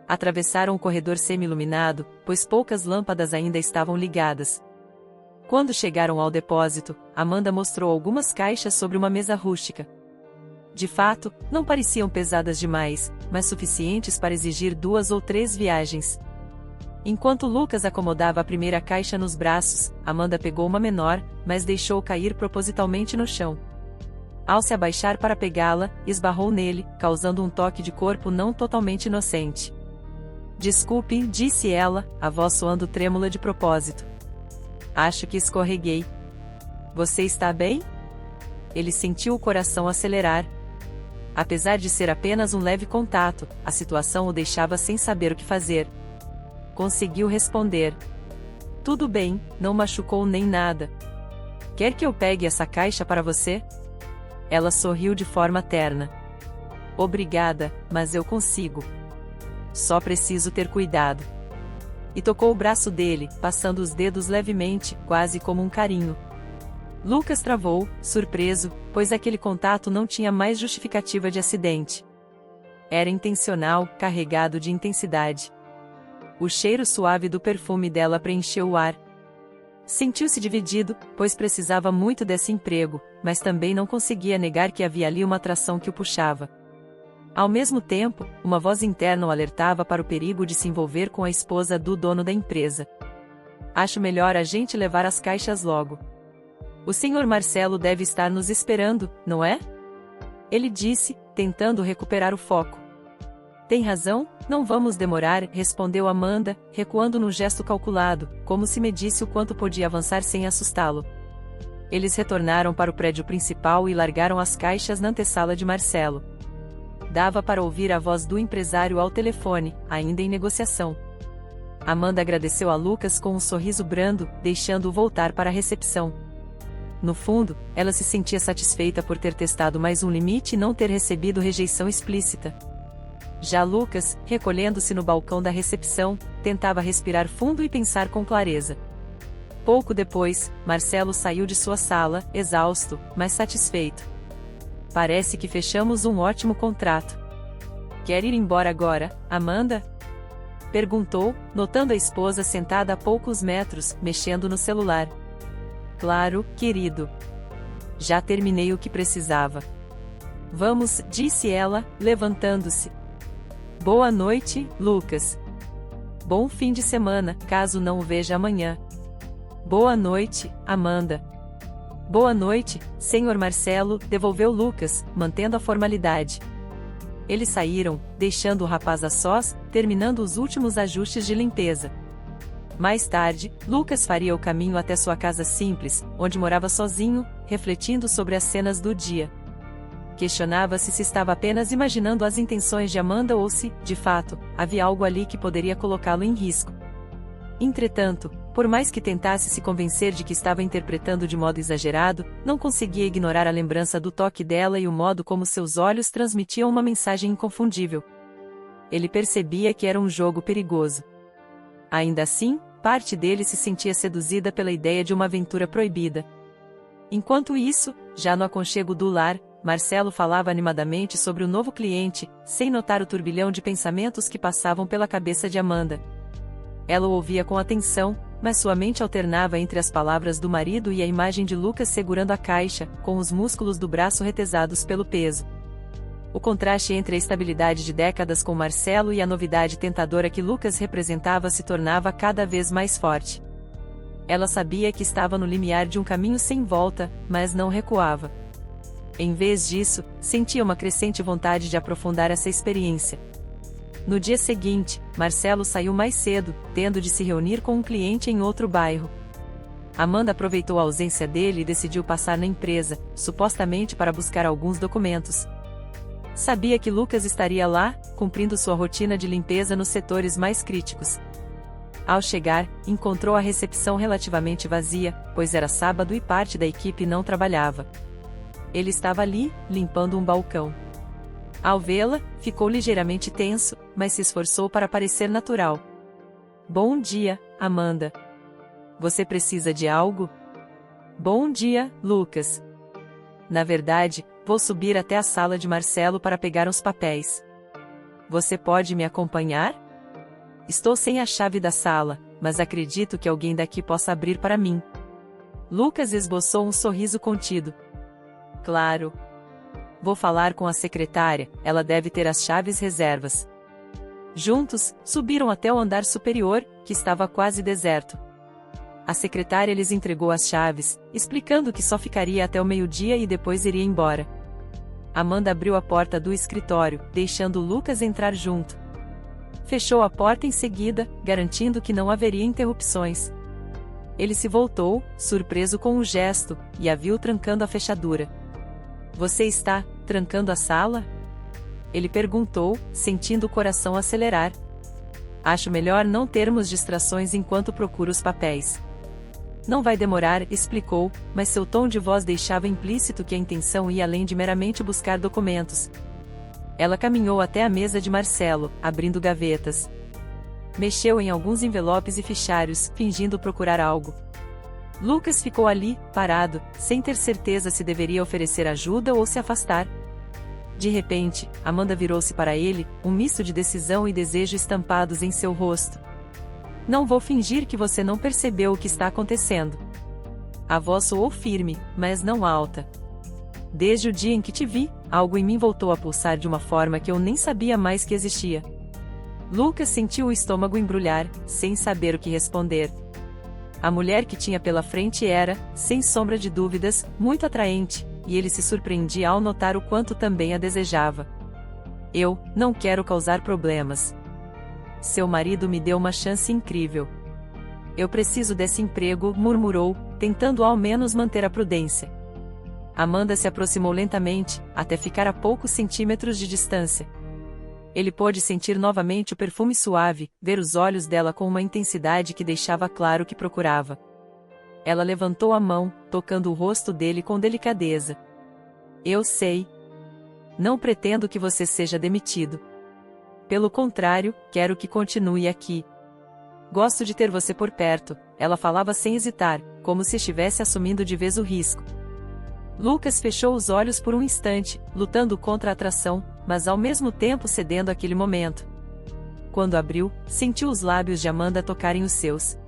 Atravessaram o corredor semi-iluminado, pois poucas lâmpadas ainda estavam ligadas. Quando chegaram ao depósito, Amanda mostrou algumas caixas sobre uma mesa rústica. De fato, não pareciam pesadas demais, mas suficientes para exigir 2 ou 3 viagens. Enquanto Lucas acomodava a primeira caixa nos braços, Amanda pegou uma menor, mas deixou cair propositalmente no chão. Ao se abaixar para pegá-la, esbarrou nele, causando um toque de corpo não totalmente inocente. Desculpe, disse ela, a voz soando trêmula de propósito. Acho que escorreguei. Você está bem? Ele sentiu o coração acelerar. Apesar de ser apenas um leve contato, a situação o deixava sem saber o que fazer. Conseguiu responder. Tudo bem, não machucou nem nada. Quer que eu pegue essa caixa para você? Ela sorriu de forma terna. Obrigada, mas eu consigo. Só preciso ter cuidado. E tocou o braço dele, passando os dedos levemente, quase como um carinho. Lucas travou, surpreso, pois aquele contato não tinha mais justificativa de acidente. Era intencional, carregado de intensidade. O cheiro suave do perfume dela preencheu o ar. Sentiu-se dividido, pois precisava muito desse emprego, mas também não conseguia negar que havia ali uma atração que o puxava. Ao mesmo tempo, uma voz interna o alertava para o perigo de se envolver com a esposa do dono da empresa. Acho melhor a gente levar as caixas logo. O senhor Marcelo deve estar nos esperando, não é? Ele disse, tentando recuperar o foco. Tem razão, não vamos demorar, respondeu Amanda, recuando num gesto calculado, como se medisse o quanto podia avançar sem assustá-lo. Eles retornaram para o prédio principal e largaram as caixas na antessala de Marcelo. Dava para ouvir a voz do empresário ao telefone, ainda em negociação. Amanda agradeceu a Lucas com um sorriso brando, deixando-o voltar para a recepção. No fundo, ela se sentia satisfeita por ter testado mais um limite e não ter recebido rejeição explícita. Já Lucas, recolhendo-se no balcão da recepção, tentava respirar fundo e pensar com clareza. Pouco depois, Marcelo saiu de sua sala, exausto, mas satisfeito. Parece que fechamos um ótimo contrato. Quer ir embora agora, Amanda? Perguntou, notando a esposa sentada a poucos metros, mexendo no celular. Claro, querido. Já terminei o que precisava. Vamos, disse ela, levantando-se. Boa noite, Lucas. Bom fim de semana, caso não o veja amanhã. Boa noite, Amanda. Boa noite, Sr. Marcelo, devolveu Lucas, mantendo a formalidade. Eles saíram, deixando o rapaz a sós, terminando os últimos ajustes de limpeza. Mais tarde, Lucas faria o caminho até sua casa simples, onde morava sozinho, refletindo sobre as cenas do dia. Questionava-se se estava apenas imaginando as intenções de Amanda ou se, de fato, havia algo ali que poderia colocá-lo em risco. Entretanto, por mais que tentasse se convencer de que estava interpretando de modo exagerado, não conseguia ignorar a lembrança do toque dela e o modo como seus olhos transmitiam uma mensagem inconfundível. Ele percebia que era um jogo perigoso. Ainda assim, parte dele se sentia seduzida pela ideia de uma aventura proibida. Enquanto isso, já no aconchego do lar, Marcelo falava animadamente sobre o novo cliente, sem notar o turbilhão de pensamentos que passavam pela cabeça de Amanda. Ela o ouvia com atenção, mas sua mente alternava entre as palavras do marido e a imagem de Lucas segurando a caixa, com os músculos do braço retesados pelo peso. O contraste entre a estabilidade de décadas com Marcelo e a novidade tentadora que Lucas representava se tornava cada vez mais forte. Ela sabia que estava no limiar de um caminho sem volta, mas não recuava. Em vez disso, sentia uma crescente vontade de aprofundar essa experiência. No dia seguinte, Marcelo saiu mais cedo, tendo de se reunir com um cliente em outro bairro. Amanda aproveitou a ausência dele e decidiu passar na empresa, supostamente para buscar alguns documentos. Sabia que Lucas estaria lá, cumprindo sua rotina de limpeza nos setores mais críticos. Ao chegar, encontrou a recepção relativamente vazia, pois era sábado e parte da equipe não trabalhava. Ele estava ali, limpando um balcão. Ao vê-la, ficou ligeiramente tenso, mas se esforçou para parecer natural. Bom dia, Amanda. Você precisa de algo? Bom dia, Lucas. Na verdade, vou subir até a sala de Marcelo para pegar os papéis. Você pode me acompanhar? Estou sem a chave da sala, mas acredito que alguém daqui possa abrir para mim. Lucas esboçou um sorriso contido. Claro. Vou falar com a secretária, ela deve ter as chaves reservas. Juntos, subiram até o andar superior, que estava quase deserto. A secretária lhes entregou as chaves, explicando que só ficaria até o meio-dia e depois iria embora. Amanda abriu a porta do escritório, deixando Lucas entrar junto. Fechou a porta em seguida, garantindo que não haveria interrupções. Ele se voltou, surpreso com o gesto, e a viu trancando a fechadura. Você está trancando a sala? Ele perguntou, sentindo o coração acelerar. Acho melhor não termos distrações enquanto procuro os papéis. Não vai demorar, explicou, mas seu tom de voz deixava implícito que a intenção ia além de meramente buscar documentos. Ela caminhou até a mesa de Marcelo, abrindo gavetas. Mexeu em alguns envelopes e fichários, fingindo procurar algo. Lucas ficou ali, parado, sem ter certeza se deveria oferecer ajuda ou se afastar. De repente, Amanda virou-se para ele, um misto de decisão e desejo estampados em seu rosto. Não vou fingir que você não percebeu o que está acontecendo. A voz soou firme, mas não alta. Desde o dia em que te vi, algo em mim voltou a pulsar de uma forma que eu nem sabia mais que existia. Lucas sentiu o estômago embrulhar, sem saber o que responder. A mulher que tinha pela frente era, sem sombra de dúvidas, muito atraente, e ele se surpreendia ao notar o quanto também a desejava. Eu não quero causar problemas. Seu marido me deu uma chance incrível. Eu preciso desse emprego, murmurou, tentando ao menos manter a prudência. Amanda se aproximou lentamente, até ficar a poucos centímetros de distância. Ele pôde sentir novamente o perfume suave, ver os olhos dela com uma intensidade que deixava claro que procurava. Ela levantou a mão, tocando o rosto dele com delicadeza. Eu sei. Não pretendo que você seja demitido. Pelo contrário, quero que continue aqui. Gosto de ter você por perto, ela falava sem hesitar, como se estivesse assumindo de vez o risco. Lucas fechou os olhos por um instante, lutando contra a atração, mas ao mesmo tempo cedendo àquele momento. Quando abriu, sentiu os lábios de Amanda tocarem os seus.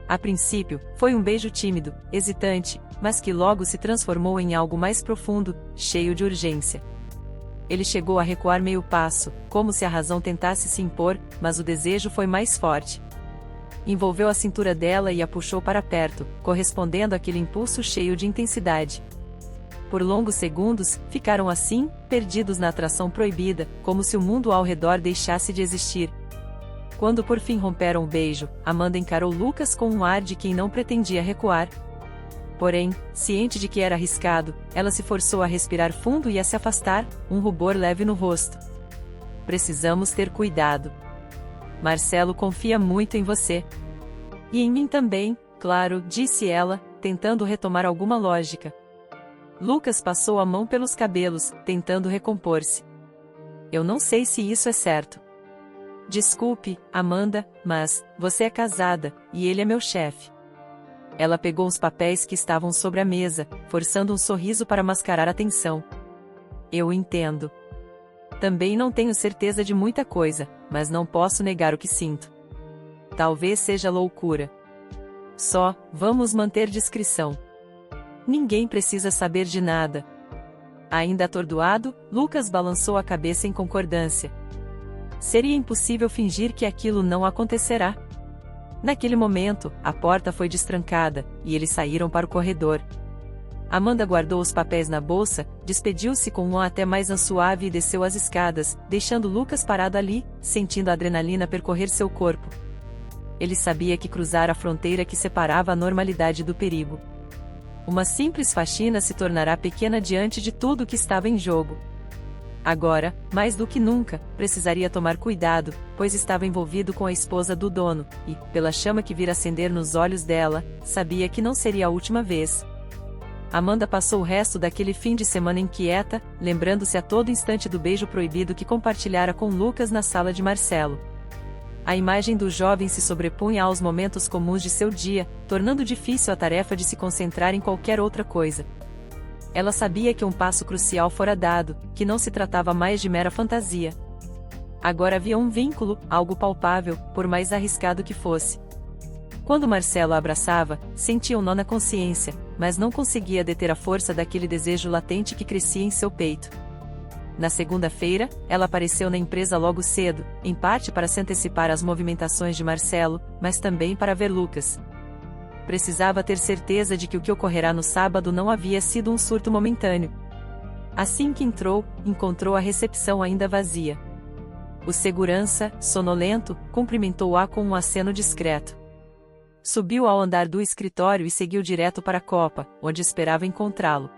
A princípio, foi um beijo tímido, hesitante, mas que logo se transformou em algo mais profundo, cheio de urgência. Ele chegou a recuar meio passo, como se a razão tentasse se impor, mas o desejo foi mais forte. Envolveu a cintura dela e a puxou para perto, correspondendo àquele impulso cheio de intensidade. Por longos segundos, ficaram assim, perdidos na atração proibida, como se o mundo ao redor deixasse de existir. Quando por fim romperam o beijo, Amanda encarou Lucas com um ar de quem não pretendia recuar. Porém, ciente de que era arriscado, ela se forçou a respirar fundo e a se afastar, um rubor leve no rosto. Precisamos ter cuidado. Marcelo confia muito em você. E em mim também, claro, disse ela, tentando retomar alguma lógica. Lucas passou a mão pelos cabelos, tentando recompor-se. Eu não sei se isso é certo. Desculpe, Amanda, mas você é casada, e ele é meu chefe. Ela pegou os papéis que estavam sobre a mesa, forçando um sorriso para mascarar a tensão. Eu entendo. Também não tenho certeza de muita coisa, mas não posso negar o que sinto. Talvez seja loucura. Só, vamos manter discrição. Ninguém precisa saber de nada. Ainda atordoado, Lucas balançou a cabeça em concordância. Seria impossível fingir que aquilo não acontecerá. Naquele momento, a porta foi destrancada, e eles saíram para o corredor. Amanda guardou os papéis na bolsa, despediu-se com um até mais suave e desceu as escadas, deixando Lucas parado ali, sentindo a adrenalina percorrer seu corpo. Ele sabia que cruzara a fronteira que separava a normalidade do perigo. Uma simples faxina se tornará pequena diante de tudo que estava em jogo. Agora, mais do que nunca, precisaria tomar cuidado, pois estava envolvido com a esposa do dono, e, pela chama que vira acender nos olhos dela, sabia que não seria a última vez. Amanda passou o resto daquele fim de semana inquieta, lembrando-se a todo instante do beijo proibido que compartilhara com Lucas na sala de Marcelo. A imagem do jovem se sobrepunha aos momentos comuns de seu dia, tornando difícil a tarefa de se concentrar em qualquer outra coisa. Ela sabia que um passo crucial fora dado, que não se tratava mais de mera fantasia. Agora havia um vínculo, algo palpável, por mais arriscado que fosse. Quando Marcelo a abraçava, sentia um nó na consciência, mas não conseguia deter a força daquele desejo latente que crescia em seu peito. Na segunda-feira, ela apareceu na empresa logo cedo, em parte para se antecipar às movimentações de Marcelo, mas também para ver Lucas. Precisava ter certeza de que o que ocorrerá no sábado não havia sido um surto momentâneo. Assim que entrou, encontrou a recepção ainda vazia. O segurança, sonolento, cumprimentou-a com um aceno discreto. Subiu ao andar do escritório e seguiu direto para a copa, onde esperava encontrá-lo.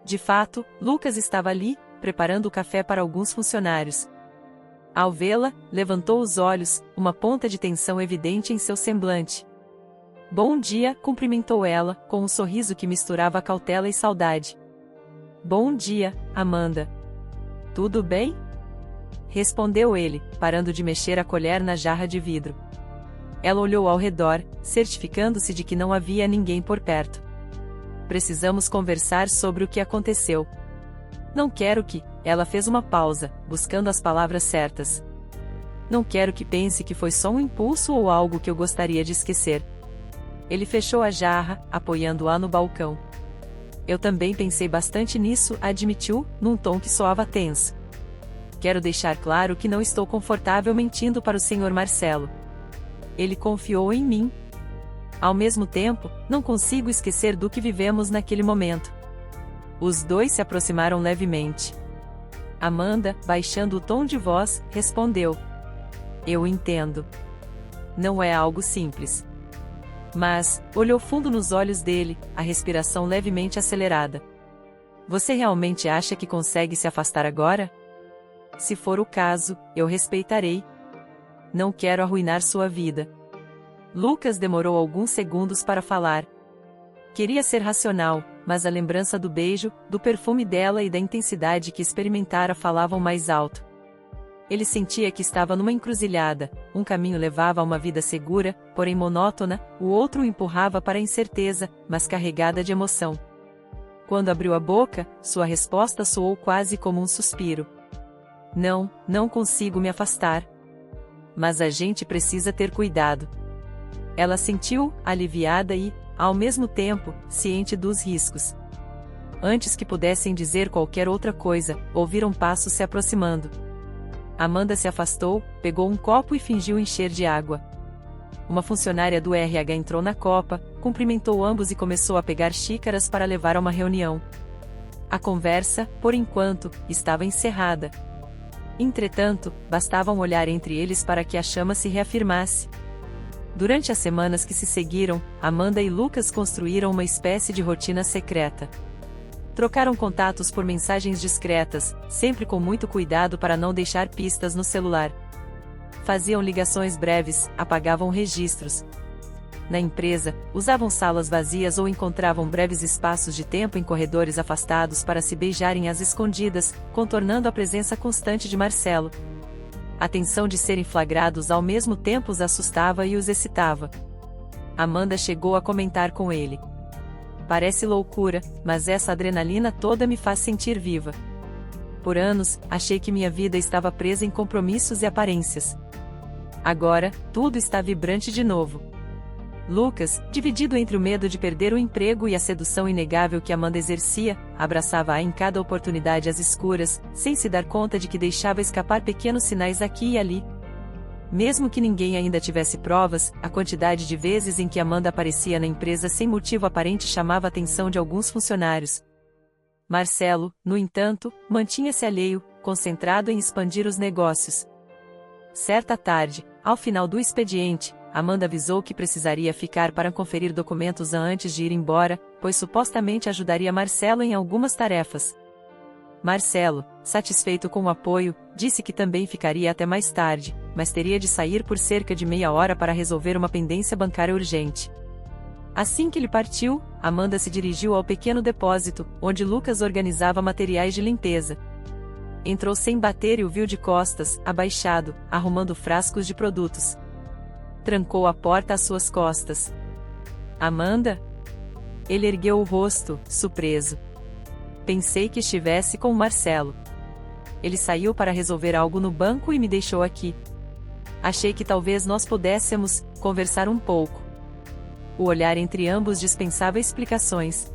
De fato, Lucas estava ali, preparando o café para alguns funcionários. Ao vê-la, levantou os olhos, uma ponta de tensão evidente em seu semblante. Bom dia, cumprimentou ela, com um sorriso que misturava cautela e saudade. Bom dia, Amanda. Tudo bem? Respondeu ele, parando de mexer a colher na jarra de vidro. Ela olhou ao redor, certificando-se de que não havia ninguém por perto. Precisamos conversar sobre o que aconteceu. Não quero que... Ela fez uma pausa, buscando as palavras certas. Não quero que pense que foi só um impulso ou algo que eu gostaria de esquecer. Ele fechou a jarra, apoiando-a no balcão. Eu também pensei bastante nisso, admitiu, num tom que soava tenso. Quero deixar claro que não estou confortável mentindo para o Sr. Marcelo. Ele confiou em mim. Ao mesmo tempo, não consigo esquecer do que vivemos naquele momento. Os dois se aproximaram levemente. Amanda, baixando o tom de voz, respondeu. Eu entendo. Não é algo simples. Mas, olhou fundo nos olhos dele, a respiração levemente acelerada. Você realmente acha que consegue se afastar agora? Se for o caso, eu respeitarei. Não quero arruinar sua vida. Lucas demorou alguns segundos para falar. Queria ser racional, mas a lembrança do beijo, do perfume dela e da intensidade que experimentara falavam mais alto. Ele sentia que estava numa encruzilhada, um caminho levava a uma vida segura, porém monótona, o outro o empurrava para a incerteza, mas carregada de emoção. Quando abriu a boca, sua resposta soou quase como um suspiro. Não consigo me afastar. Mas a gente precisa ter cuidado. Ela sentiu, aliviada e, ao mesmo tempo, ciente dos riscos. Antes que pudessem dizer qualquer outra coisa, ouviram passos se aproximando. Amanda se afastou, pegou um copo e fingiu encher de água. Uma funcionária do RH entrou na copa, cumprimentou ambos e começou a pegar xícaras para levar a uma reunião. A conversa, por enquanto, estava encerrada. Entretanto, bastava um olhar entre eles para que a chama se reafirmasse. Durante as semanas que se seguiram, Amanda e Lucas construíram uma espécie de rotina secreta. Trocaram contatos por mensagens discretas, sempre com muito cuidado para não deixar pistas no celular. Faziam ligações breves, apagavam registros. Na empresa, usavam salas vazias ou encontravam breves espaços de tempo em corredores afastados para se beijarem às escondidas, contornando a presença constante de Marcelo. A tensão de serem flagrados ao mesmo tempo os assustava e os excitava. Amanda chegou a comentar com ele: "Parece loucura, mas essa adrenalina toda me faz sentir viva. Por anos, achei que minha vida estava presa em compromissos e aparências. Agora, tudo está vibrante de novo." Lucas, dividido entre o medo de perder o emprego e a sedução inegável que Amanda exercia, abraçava-a em cada oportunidade às escuras, sem se dar conta de que deixava escapar pequenos sinais aqui e ali. Mesmo que ninguém ainda tivesse provas, a quantidade de vezes em que Amanda aparecia na empresa sem motivo aparente chamava a atenção de alguns funcionários. Marcelo, no entanto, mantinha-se alheio, concentrado em expandir os negócios. Certa tarde, ao final do expediente, Amanda avisou que precisaria ficar para conferir documentos antes de ir embora, pois supostamente ajudaria Marcelo em algumas tarefas. Marcelo, satisfeito com o apoio, disse que também ficaria até mais tarde, mas teria de sair por cerca de meia hora para resolver uma pendência bancária urgente. Assim que ele partiu, Amanda se dirigiu ao pequeno depósito, onde Lucas organizava materiais de limpeza. Entrou sem bater e o viu de costas, abaixado, arrumando frascos de produtos. Trancou a porta às suas costas. "Amanda?" Ele ergueu o rosto, surpreso. "Pensei que estivesse com o Marcelo. Ele saiu para resolver algo no banco e me deixou aqui. Achei que talvez nós pudéssemos conversar um pouco." O olhar entre ambos dispensava explicações.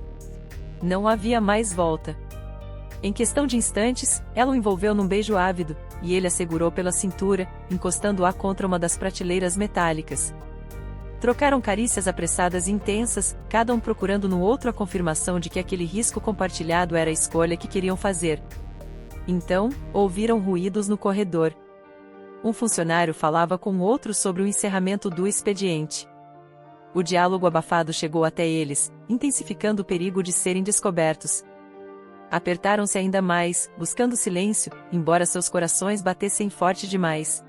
Não havia mais volta. Em questão de instantes, ela o envolveu num beijo ávido, e ele a segurou pela cintura, encostando-a contra uma das prateleiras metálicas. Trocaram carícias apressadas e intensas, cada um procurando no outro a confirmação de que aquele risco compartilhado era a escolha que queriam fazer. Então, ouviram ruídos no corredor. Um funcionário falava com outro sobre o encerramento do expediente. O diálogo abafado chegou até eles, intensificando o perigo de serem descobertos. Apertaram-se ainda mais, buscando silêncio, embora seus corações batessem forte demais.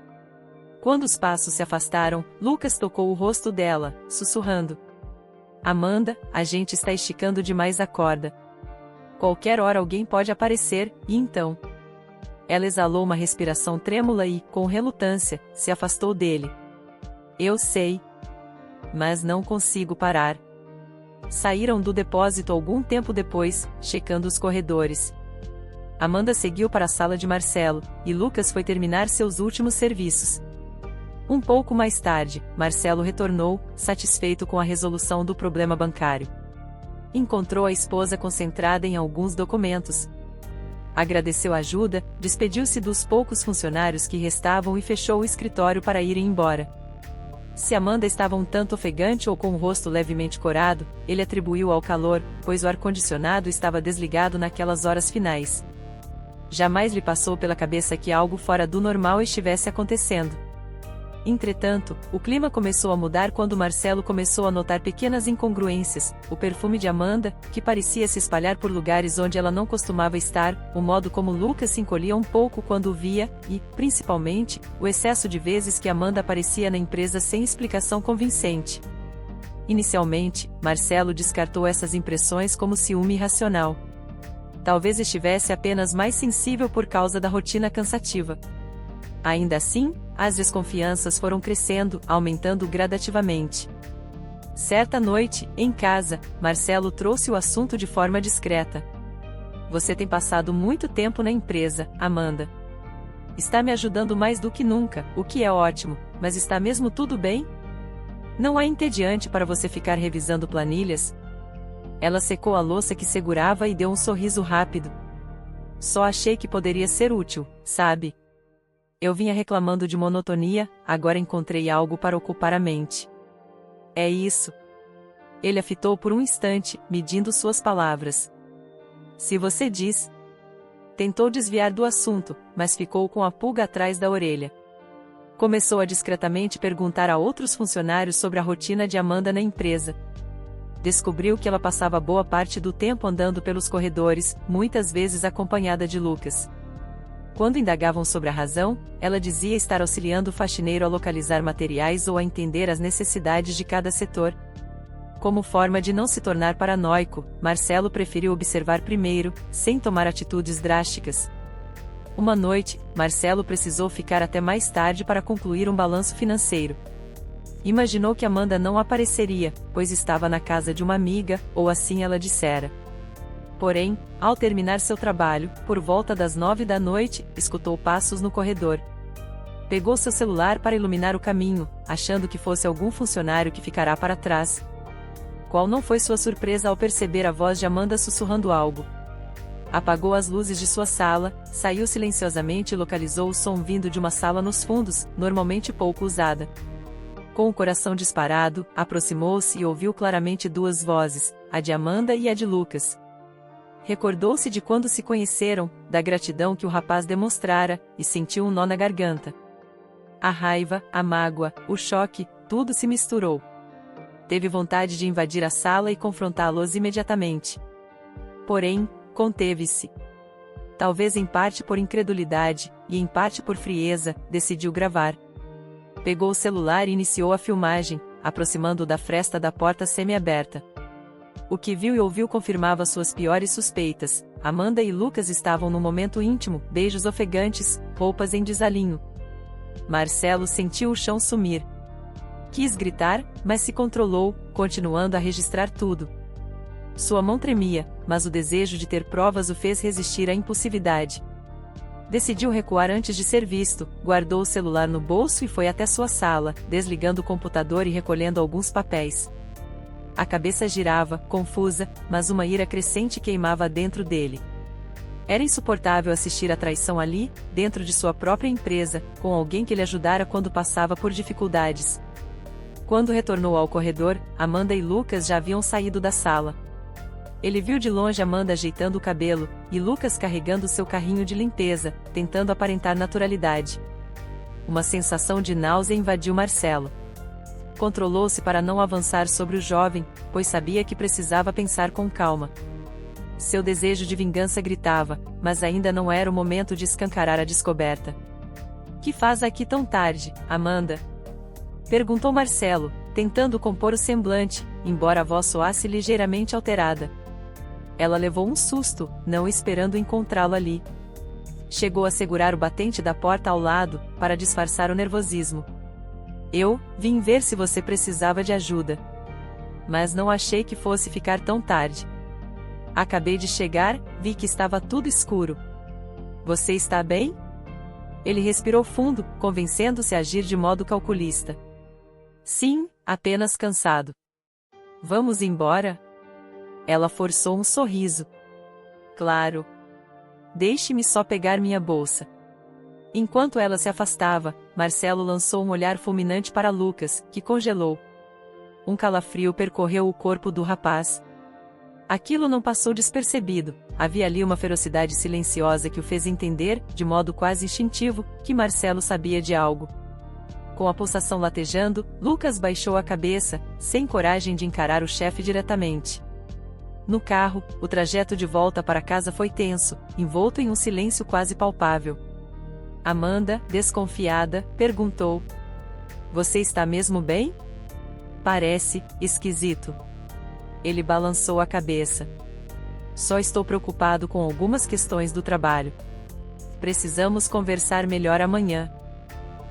Quando os passos se afastaram, Lucas tocou o rosto dela, sussurrando: "Amanda, a gente está esticando demais a corda. Qualquer hora alguém pode aparecer, e então..." Ela exalou uma respiração trêmula e, com relutância, se afastou dele. "Eu sei. Mas não consigo parar." Saíram do depósito algum tempo depois, checando os corredores. Amanda seguiu para a sala de Marcelo, e Lucas foi terminar seus últimos serviços. Um pouco mais tarde, Marcelo retornou, satisfeito com a resolução do problema bancário. Encontrou a esposa concentrada em alguns documentos. Agradeceu a ajuda, despediu-se dos poucos funcionários que restavam e fechou o escritório para irem embora. Se Amanda estava um tanto ofegante ou com o rosto levemente corado, ele atribuiu ao calor, pois o ar-condicionado estava desligado naquelas horas finais. Jamais lhe passou pela cabeça que algo fora do normal estivesse acontecendo. Entretanto, o clima começou a mudar quando Marcelo começou a notar pequenas incongruências: o perfume de Amanda, que parecia se espalhar por lugares onde ela não costumava estar, o modo como Lucas se encolhia um pouco quando o via, e, principalmente, o excesso de vezes que Amanda aparecia na empresa sem explicação convincente. Inicialmente, Marcelo descartou essas impressões como ciúme irracional. Talvez estivesse apenas mais sensível por causa da rotina cansativa. Ainda assim, as desconfianças foram crescendo, aumentando gradativamente. Certa noite, em casa, Marcelo trouxe o assunto de forma discreta. "Você tem passado muito tempo na empresa, Amanda. Está me ajudando mais do que nunca, o que é ótimo, mas está mesmo tudo bem?" Não é entediante para você ficar revisando planilhas? Ela secou a louça que segurava e deu um sorriso rápido. Só achei que poderia ser útil, sabe? Eu vinha reclamando de monotonia, agora encontrei algo para ocupar a mente. É isso. Ele a fitou por um instante, medindo suas palavras. Se você diz. Tentou desviar do assunto, mas ficou com a pulga atrás da orelha. Começou a discretamente perguntar a outros funcionários sobre a rotina de Amanda na empresa. Descobriu que ela passava boa parte do tempo andando pelos corredores, muitas vezes acompanhada de Lucas. Quando indagavam sobre a razão, ela dizia estar auxiliando o faxineiro a localizar materiais ou a entender as necessidades de cada setor. Como forma de não se tornar paranoico, Marcelo preferiu observar primeiro, sem tomar atitudes drásticas. Uma noite, Marcelo precisou ficar até mais tarde para concluir um balanço financeiro. Imaginou que Amanda não apareceria, pois estava na casa de uma amiga, ou assim ela dissera. Porém, ao terminar seu trabalho, por volta das 9 da noite, escutou passos no corredor. Pegou seu celular para iluminar o caminho, achando que fosse algum funcionário que ficará para trás. Qual não foi sua surpresa ao perceber a voz de Amanda sussurrando algo. Apagou as luzes de sua sala, saiu silenciosamente e localizou o som vindo de uma sala nos fundos, normalmente pouco usada. Com o coração disparado, aproximou-se e ouviu claramente duas vozes, a de Amanda e a de Lucas. Recordou-se de quando se conheceram, da gratidão que o rapaz demonstrara, e sentiu um nó na garganta. A raiva, a mágoa, o choque, tudo se misturou. Teve vontade de invadir a sala e confrontá-los imediatamente. Porém, conteve-se. Talvez em parte por incredulidade, e em parte por frieza, decidiu gravar. Pegou o celular e iniciou a filmagem, aproximando-o da fresta da porta semi-aberta. O que viu e ouviu confirmava suas piores suspeitas. Amanda e Lucas estavam num momento íntimo, beijos ofegantes, roupas em desalinho. Marcelo sentiu o chão sumir. Quis gritar, mas se controlou, continuando a registrar tudo. Sua mão tremia, mas o desejo de ter provas o fez resistir à impulsividade. Decidiu recuar antes de ser visto, guardou o celular no bolso e foi até sua sala, desligando o computador e recolhendo alguns papéis. A cabeça girava, confusa, mas uma ira crescente queimava dentro dele. Era insuportável assistir à traição ali, dentro de sua própria empresa, com alguém que lhe ajudara quando passava por dificuldades. Quando retornou ao corredor, Amanda e Lucas já haviam saído da sala. Ele viu de longe Amanda ajeitando o cabelo, e Lucas carregando seu carrinho de limpeza, tentando aparentar naturalidade. Uma sensação de náusea invadiu Marcelo. Controlou-se para não avançar sobre o jovem, pois sabia que precisava pensar com calma. Seu desejo de vingança gritava, mas ainda não era o momento de escancarar a descoberta. "Que faz aqui tão tarde, Amanda?" perguntou Marcelo, tentando compor o semblante, embora a voz soasse ligeiramente alterada. Ela levou um susto, não esperando encontrá-lo ali. Chegou a segurar o batente da porta ao lado, para disfarçar o nervosismo. "Eu vim ver se você precisava de ajuda. Mas não achei que fosse ficar tão tarde. Acabei de chegar, vi que estava tudo escuro. Você está bem?" Ele respirou fundo, convencendo-se a agir de modo calculista. "Sim, apenas cansado." "Vamos embora?" Ela forçou um sorriso. "Claro. Deixe-me só pegar minha bolsa." Enquanto ela se afastava, Marcelo lançou um olhar fulminante para Lucas, que congelou. Um calafrio percorreu o corpo do rapaz. Aquilo não passou despercebido, havia ali uma ferocidade silenciosa que o fez entender, de modo quase instintivo, que Marcelo sabia de algo. Com a pulsação latejando, Lucas baixou a cabeça, sem coragem de encarar o chefe diretamente. No carro, o trajeto de volta para casa foi tenso, envolto em um silêncio quase palpável. Amanda, desconfiada, perguntou: "Você está mesmo bem? Parece esquisito." Ele balançou a cabeça. "Só estou preocupado com algumas questões do trabalho. Precisamos conversar melhor amanhã."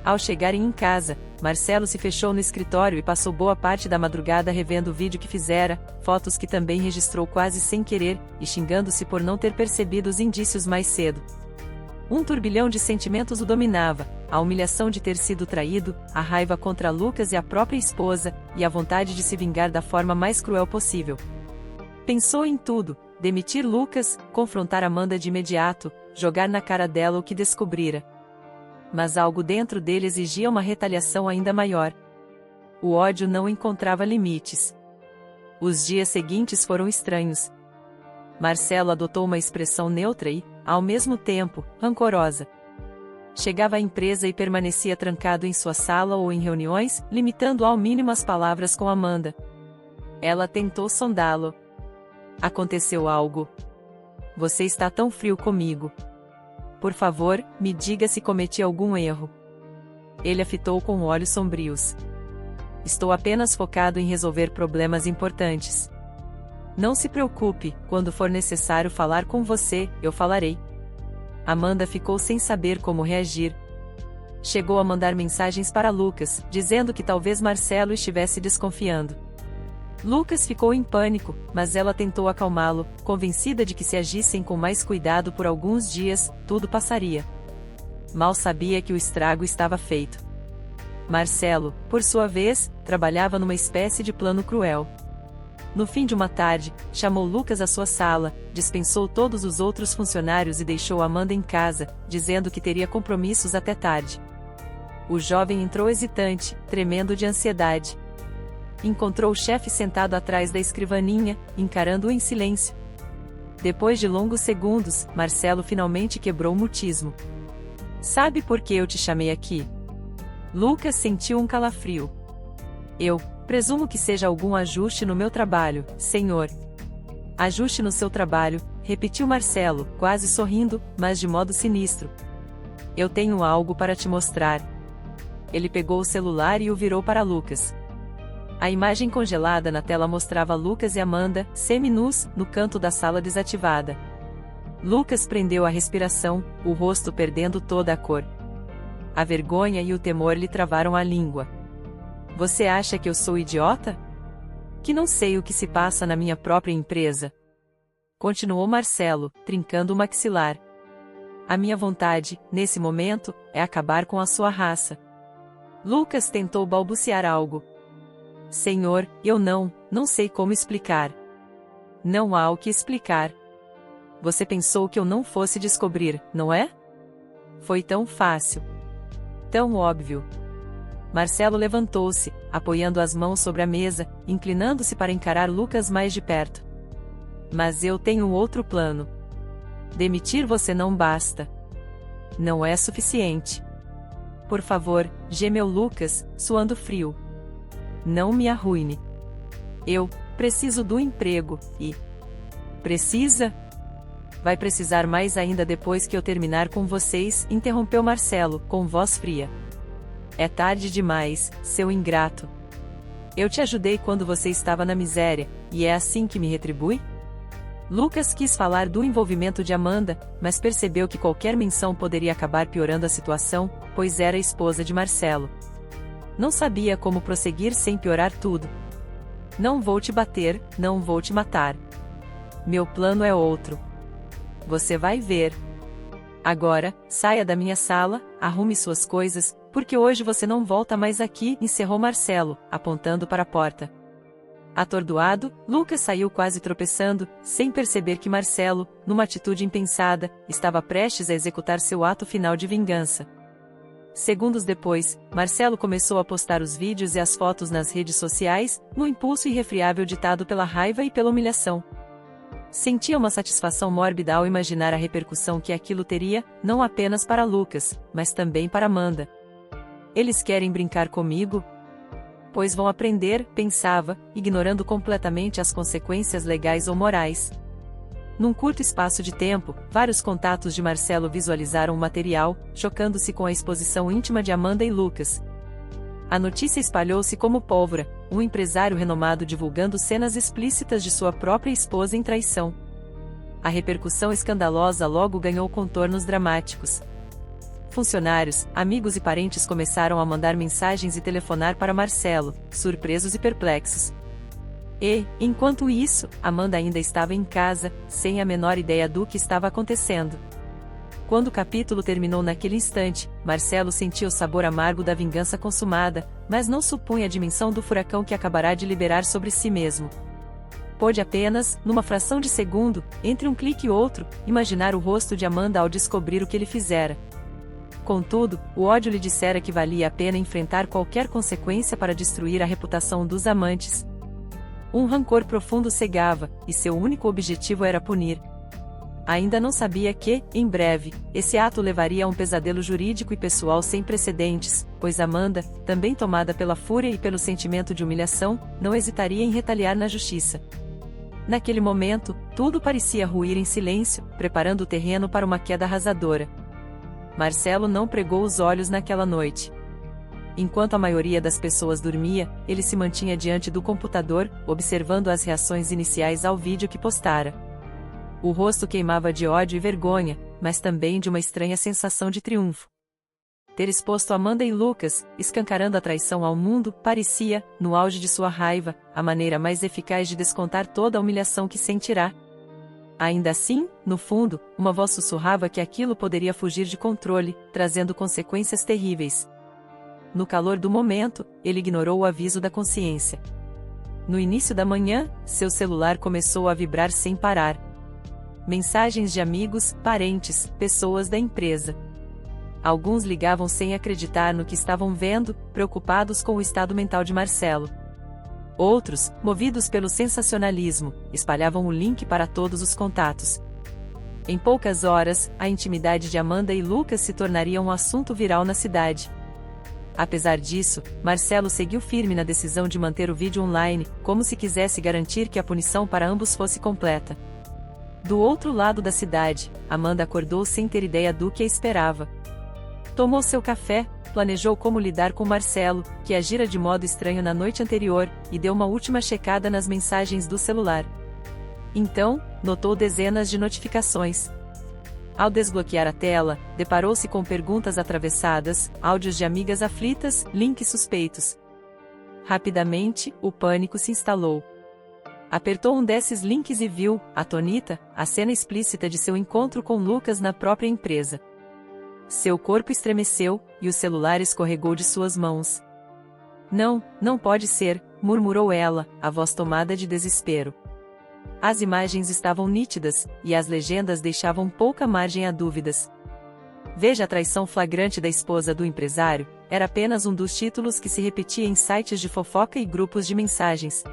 Ao chegarem em casa, Marcelo se fechou no escritório e passou boa parte da madrugada revendo o vídeo que fizera, fotos que também registrou quase sem querer, e xingando-se por não ter percebido os indícios mais cedo. Um turbilhão de sentimentos o dominava, a humilhação de ter sido traído, a raiva contra Lucas e a própria esposa, e a vontade de se vingar da forma mais cruel possível. Pensou em tudo: demitir Lucas, confrontar Amanda de imediato, jogar na cara dela o que descobrira. Mas algo dentro dele exigia uma retaliação ainda maior. O ódio não encontrava limites. Os dias seguintes foram estranhos. Marcelo adotou uma expressão neutra e, ao mesmo tempo, rancorosa. Chegava à empresa e permanecia trancado em sua sala ou em reuniões, limitando ao mínimo as palavras com Amanda. Ela tentou sondá-lo. Aconteceu algo. Você está tão frio comigo. Por favor, me diga se cometi algum erro. Ele a fitou com olhos sombrios. Estou apenas focado em resolver problemas importantes. Não se preocupe, quando for necessário falar com você, eu falarei. Amanda ficou sem saber como reagir. Chegou a mandar mensagens para Lucas, dizendo que talvez Marcelo estivesse desconfiando. Lucas ficou em pânico, mas ela tentou acalmá-lo, convencida de que se agissem com mais cuidado por alguns dias, tudo passaria. Mal sabia que o estrago estava feito. Marcelo, por sua vez, trabalhava numa espécie de plano cruel. No fim de uma tarde, chamou Lucas à sua sala, dispensou todos os outros funcionários e deixou Amanda em casa, dizendo que teria compromissos até tarde. O jovem entrou hesitante, tremendo de ansiedade. Encontrou o chefe sentado atrás da escrivaninha, encarando-o em silêncio. Depois de longos segundos, Marcelo finalmente quebrou o mutismo. Sabe por que eu te chamei aqui? Lucas sentiu um calafrio. Eu presumo que seja algum ajuste no meu trabalho, senhor. Ajuste no seu trabalho, repetiu Marcelo, quase sorrindo, mas de modo sinistro. Eu tenho algo para te mostrar. Ele pegou o celular e o virou para Lucas. A imagem congelada na tela mostrava Lucas e Amanda, semi-nus, no canto da sala desativada. Lucas prendeu a respiração, o rosto perdendo toda a cor. A vergonha e o temor lhe travaram a língua. Você acha que eu sou idiota? Que não sei o que se passa na minha própria empresa? Continuou Marcelo, trincando o maxilar. A minha vontade, nesse momento, é acabar com a sua raça. Lucas tentou balbuciar algo. Senhor, eu não sei como explicar. Não há o que explicar. Você pensou que eu não fosse descobrir, não é? Foi tão fácil. Tão óbvio. Marcelo levantou-se, apoiando as mãos sobre a mesa, inclinando-se para encarar Lucas mais de perto. Mas eu tenho outro plano. Demitir você não basta. Não é suficiente. Por favor, gemeu Lucas, suando frio. Não me arruine. Eu preciso do emprego, e... Precisa? Vai precisar mais ainda depois que eu terminar com vocês, interrompeu Marcelo, com voz fria. É tarde demais, seu ingrato. Eu te ajudei quando você estava na miséria, e é assim que me retribui? Lucas quis falar do envolvimento de Amanda, mas percebeu que qualquer menção poderia acabar piorando a situação, pois era a esposa de Marcelo. Não sabia como prosseguir sem piorar tudo. Não vou te bater, não vou te matar. Meu plano é outro. Você vai ver. Agora, saia da minha sala, arrume suas coisas, porque hoje você não volta mais aqui, encerrou Marcelo, apontando para a porta. Atordoado, Lucas saiu quase tropeçando, sem perceber que Marcelo, numa atitude impensada, estava prestes a executar seu ato final de vingança. Segundos depois, Marcelo começou a postar os vídeos e as fotos nas redes sociais, no impulso irrefriável ditado pela raiva e pela humilhação. Sentia uma satisfação mórbida ao imaginar a repercussão que aquilo teria, não apenas para Lucas, mas também para Amanda. Eles querem brincar comigo? Pois vão aprender, pensava, ignorando completamente as consequências legais ou morais. Num curto espaço de tempo, vários contatos de Marcelo visualizaram o material, chocando-se com a exposição íntima de Amanda e Lucas. A notícia espalhou-se como pólvora, um empresário renomado divulgando cenas explícitas de sua própria esposa em traição. A repercussão escandalosa logo ganhou contornos dramáticos. Funcionários, amigos e parentes começaram a mandar mensagens e telefonar para Marcelo, surpresos e perplexos. E, enquanto isso, Amanda ainda estava em casa, sem a menor ideia do que estava acontecendo. Quando o capítulo terminou naquele instante, Marcelo sentia o sabor amargo da vingança consumada, mas não supunha a dimensão do furacão que acabará de liberar sobre si mesmo. Pôde apenas, numa fração de segundo, entre um clique e outro, imaginar o rosto de Amanda ao descobrir o que ele fizera. Contudo, o ódio lhe dissera que valia a pena enfrentar qualquer consequência para destruir a reputação dos amantes. Um rancor profundo cegava, e seu único objetivo era punir. Ainda não sabia que, em breve, esse ato levaria a um pesadelo jurídico e pessoal sem precedentes, pois Amanda, também tomada pela fúria e pelo sentimento de humilhação, não hesitaria em retaliar na justiça. Naquele momento, tudo parecia ruir em silêncio, preparando o terreno para uma queda arrasadora. Marcelo não pregou os olhos naquela noite. Enquanto a maioria das pessoas dormia, ele se mantinha diante do computador, observando as reações iniciais ao vídeo que postara. O rosto queimava de ódio e vergonha, mas também de uma estranha sensação de triunfo. Ter exposto Amanda e Lucas, escancarando a traição ao mundo, parecia, no auge de sua raiva, a maneira mais eficaz de descontar toda a humilhação que sentirá. Ainda assim, no fundo, uma voz sussurrava que aquilo poderia fugir de controle, trazendo consequências terríveis. No calor do momento, ele ignorou o aviso da consciência. No início da manhã, seu celular começou a vibrar sem parar. Mensagens de amigos, parentes, pessoas da empresa. Alguns ligavam sem acreditar no que estavam vendo, preocupados com o estado mental de Marcelo. Outros, movidos pelo sensacionalismo, espalhavam o link para todos os contatos. Em poucas horas, a intimidade de Amanda e Lucas se tornaria um assunto viral na cidade. Apesar disso, Marcelo seguiu firme na decisão de manter o vídeo online, como se quisesse garantir que a punição para ambos fosse completa. Do outro lado da cidade, Amanda acordou sem ter ideia do que a esperava. Tomou seu café, planejou como lidar com Marcelo, que agira de modo estranho na noite anterior, e deu uma última checada nas mensagens do celular. Então, notou dezenas de notificações. Ao desbloquear a tela, deparou-se com perguntas atravessadas, áudios de amigas aflitas, links suspeitos. Rapidamente, o pânico se instalou. Apertou um desses links e viu, atônita, a cena explícita de seu encontro com Lucas na própria empresa. Seu corpo estremeceu, e o celular escorregou de suas mãos. Não, não pode ser, murmurou ela, a voz tomada de desespero. As imagens estavam nítidas, e as legendas deixavam pouca margem a dúvidas. Veja a traição flagrante da esposa do empresário, era apenas um dos títulos que se repetia em sites de fofoca e grupos de mensagens.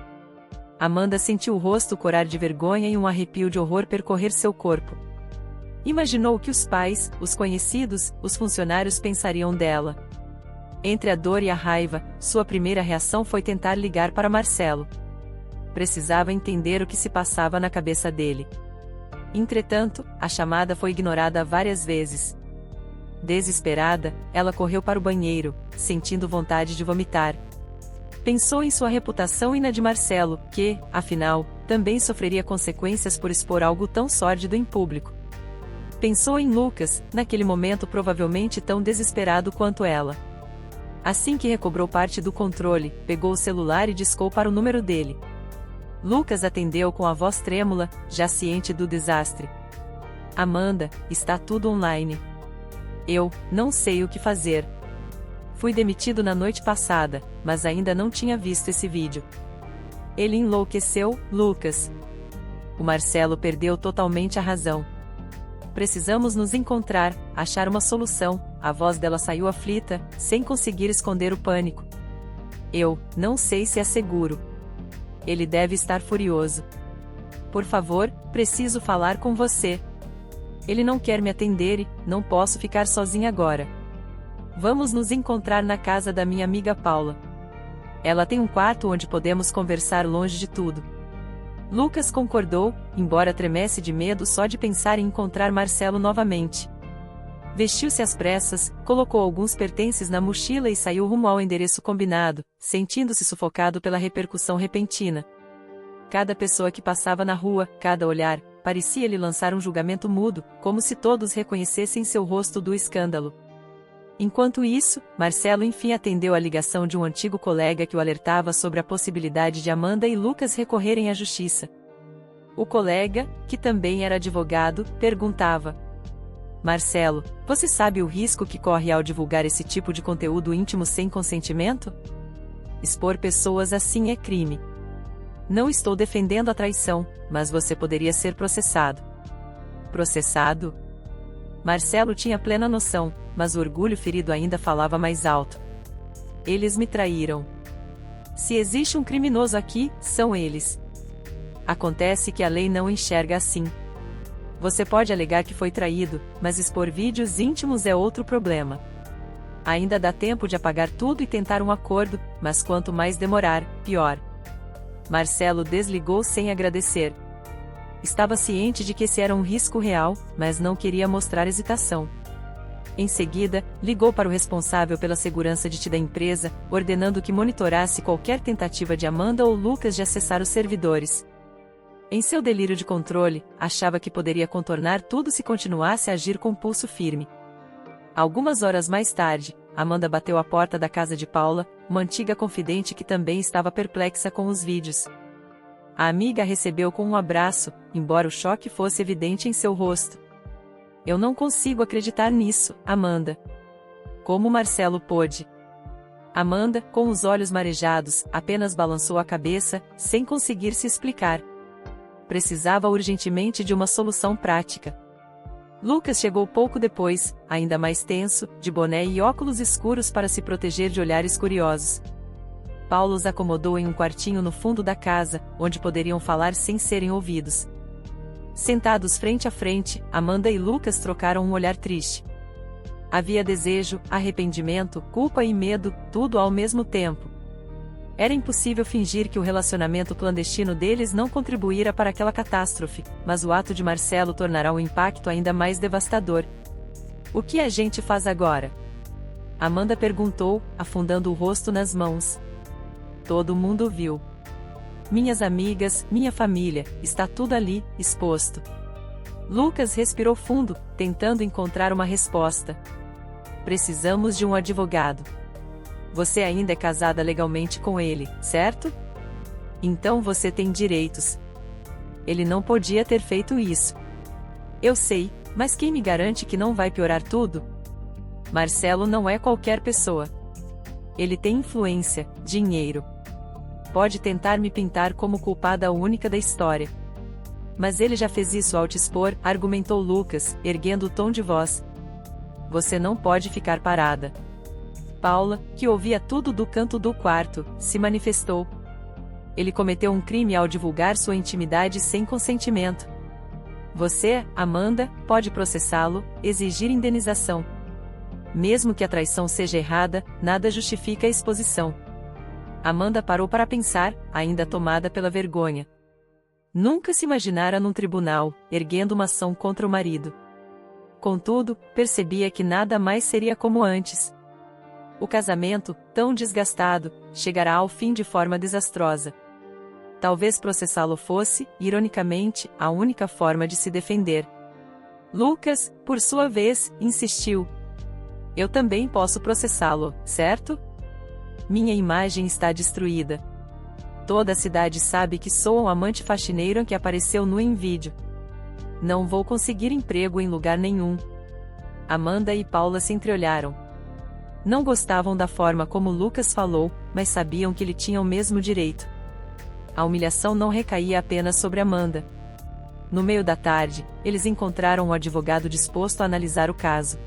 Amanda sentiu o rosto corar de vergonha e um arrepio de horror percorrer seu corpo. Imaginou que os pais, os conhecidos, os funcionários pensariam dela. Entre a dor e a raiva, sua primeira reação foi tentar ligar para Marcelo. Precisava entender o que se passava na cabeça dele. Entretanto, a chamada foi ignorada várias vezes. Desesperada, ela correu para o banheiro, sentindo vontade de vomitar. Pensou em sua reputação e na de Marcelo, que, afinal, também sofreria consequências por expor algo tão sórdido em público. Pensou em Lucas, naquele momento provavelmente tão desesperado quanto ela. Assim que recobrou parte do controle, pegou o celular e discou para o número dele. Lucas atendeu com a voz trêmula, já ciente do desastre. Amanda, está tudo online. Eu não sei o que fazer. Fui demitido na noite passada, mas ainda não tinha visto esse vídeo. Ele enlouqueceu, Lucas. O Marcelo perdeu totalmente a razão. Precisamos nos encontrar, achar uma solução. A voz dela saiu aflita, sem conseguir esconder o pânico. Eu não sei se é seguro. Ele deve estar furioso. Por favor, preciso falar com você. Ele não quer me atender e não posso ficar sozinha agora. Vamos nos encontrar na casa da minha amiga Paula. Ela tem um quarto onde podemos conversar longe de tudo. Lucas concordou, embora tremesse de medo só de pensar em encontrar Marcelo novamente. Vestiu-se às pressas, colocou alguns pertences na mochila e saiu rumo ao endereço combinado, sentindo-se sufocado pela repercussão repentina. Cada pessoa que passava na rua, cada olhar, parecia lhe lançar um julgamento mudo, como se todos reconhecessem seu rosto do escândalo. Enquanto isso, Marcelo enfim atendeu a ligação de um antigo colega que o alertava sobre a possibilidade de Amanda e Lucas recorrerem à justiça. O colega, que também era advogado, perguntava: Marcelo, você sabe o risco que corre ao divulgar esse tipo de conteúdo íntimo sem consentimento? Expor pessoas assim é crime. Não estou defendendo a traição, mas você poderia ser processado. Processado? Marcelo tinha plena noção, mas o orgulho ferido ainda falava mais alto. Eles me traíram. Se existe um criminoso aqui, são eles. Acontece que a lei não enxerga assim. Você pode alegar que foi traído, mas expor vídeos íntimos é outro problema. Ainda dá tempo de apagar tudo e tentar um acordo, mas quanto mais demorar, pior. Marcelo desligou sem agradecer. Estava ciente de que esse era um risco real, mas não queria mostrar hesitação. Em seguida, ligou para o responsável pela segurança de TI da empresa, ordenando que monitorasse qualquer tentativa de Amanda ou Lucas de acessar os servidores. Em seu delírio de controle, achava que poderia contornar tudo se continuasse a agir com pulso firme. Algumas horas mais tarde, Amanda bateu à porta da casa de Paula, uma antiga confidente que também estava perplexa com os vídeos. A amiga a recebeu com um abraço, embora o choque fosse evidente em seu rosto. Eu não consigo acreditar nisso, Amanda. Como Marcelo pôde? Amanda, com os olhos marejados, apenas balançou a cabeça, sem conseguir se explicar. Precisava urgentemente de uma solução prática. Lucas chegou pouco depois, ainda mais tenso, de boné e óculos escuros para se proteger de olhares curiosos. Paulo os acomodou em um quartinho no fundo da casa, onde poderiam falar sem serem ouvidos. Sentados frente a frente, Amanda e Lucas trocaram um olhar triste. Havia desejo, arrependimento, culpa e medo, tudo ao mesmo tempo. Era impossível fingir que o relacionamento clandestino deles não contribuíra para aquela catástrofe, mas o ato de Marcelo tornará o impacto ainda mais devastador. O que a gente faz agora? Amanda perguntou, afundando o rosto nas mãos. Todo mundo viu. Minhas amigas, minha família, está tudo ali, exposto. Lucas respirou fundo, tentando encontrar uma resposta. Precisamos de um advogado. Você ainda é casada legalmente com ele, certo? Então você tem direitos. Ele não podia ter feito isso. Eu sei, mas quem me garante que não vai piorar tudo? Marcelo não é qualquer pessoa. Ele tem influência, dinheiro. Pode tentar me pintar como culpada única da história. Mas ele já fez isso ao te expor, argumentou Lucas, erguendo o tom de voz. Você não pode ficar parada. Paula, que ouvia tudo do canto do quarto, se manifestou. Ele cometeu um crime ao divulgar sua intimidade sem consentimento. Você, Amanda, pode processá-lo, exigir indenização. Mesmo que a traição seja errada, nada justifica a exposição. Amanda parou para pensar, ainda tomada pela vergonha. Nunca se imaginara num tribunal, erguendo uma ação contra o marido. Contudo, percebia que nada mais seria como antes. O casamento, tão desgastado, chegará ao fim de forma desastrosa. Talvez processá-lo fosse, ironicamente, a única forma de se defender. Lucas, por sua vez, insistiu. Eu também posso processá-lo, certo? Minha imagem está destruída. Toda a cidade sabe que sou um amante faxineiro que apareceu nu em vídeo. Não vou conseguir emprego em lugar nenhum. Amanda e Paula se entreolharam. Não gostavam da forma como Lucas falou, mas sabiam que ele tinha o mesmo direito. A humilhação não recaía apenas sobre Amanda. No meio da tarde, eles encontraram um advogado disposto a analisar o caso.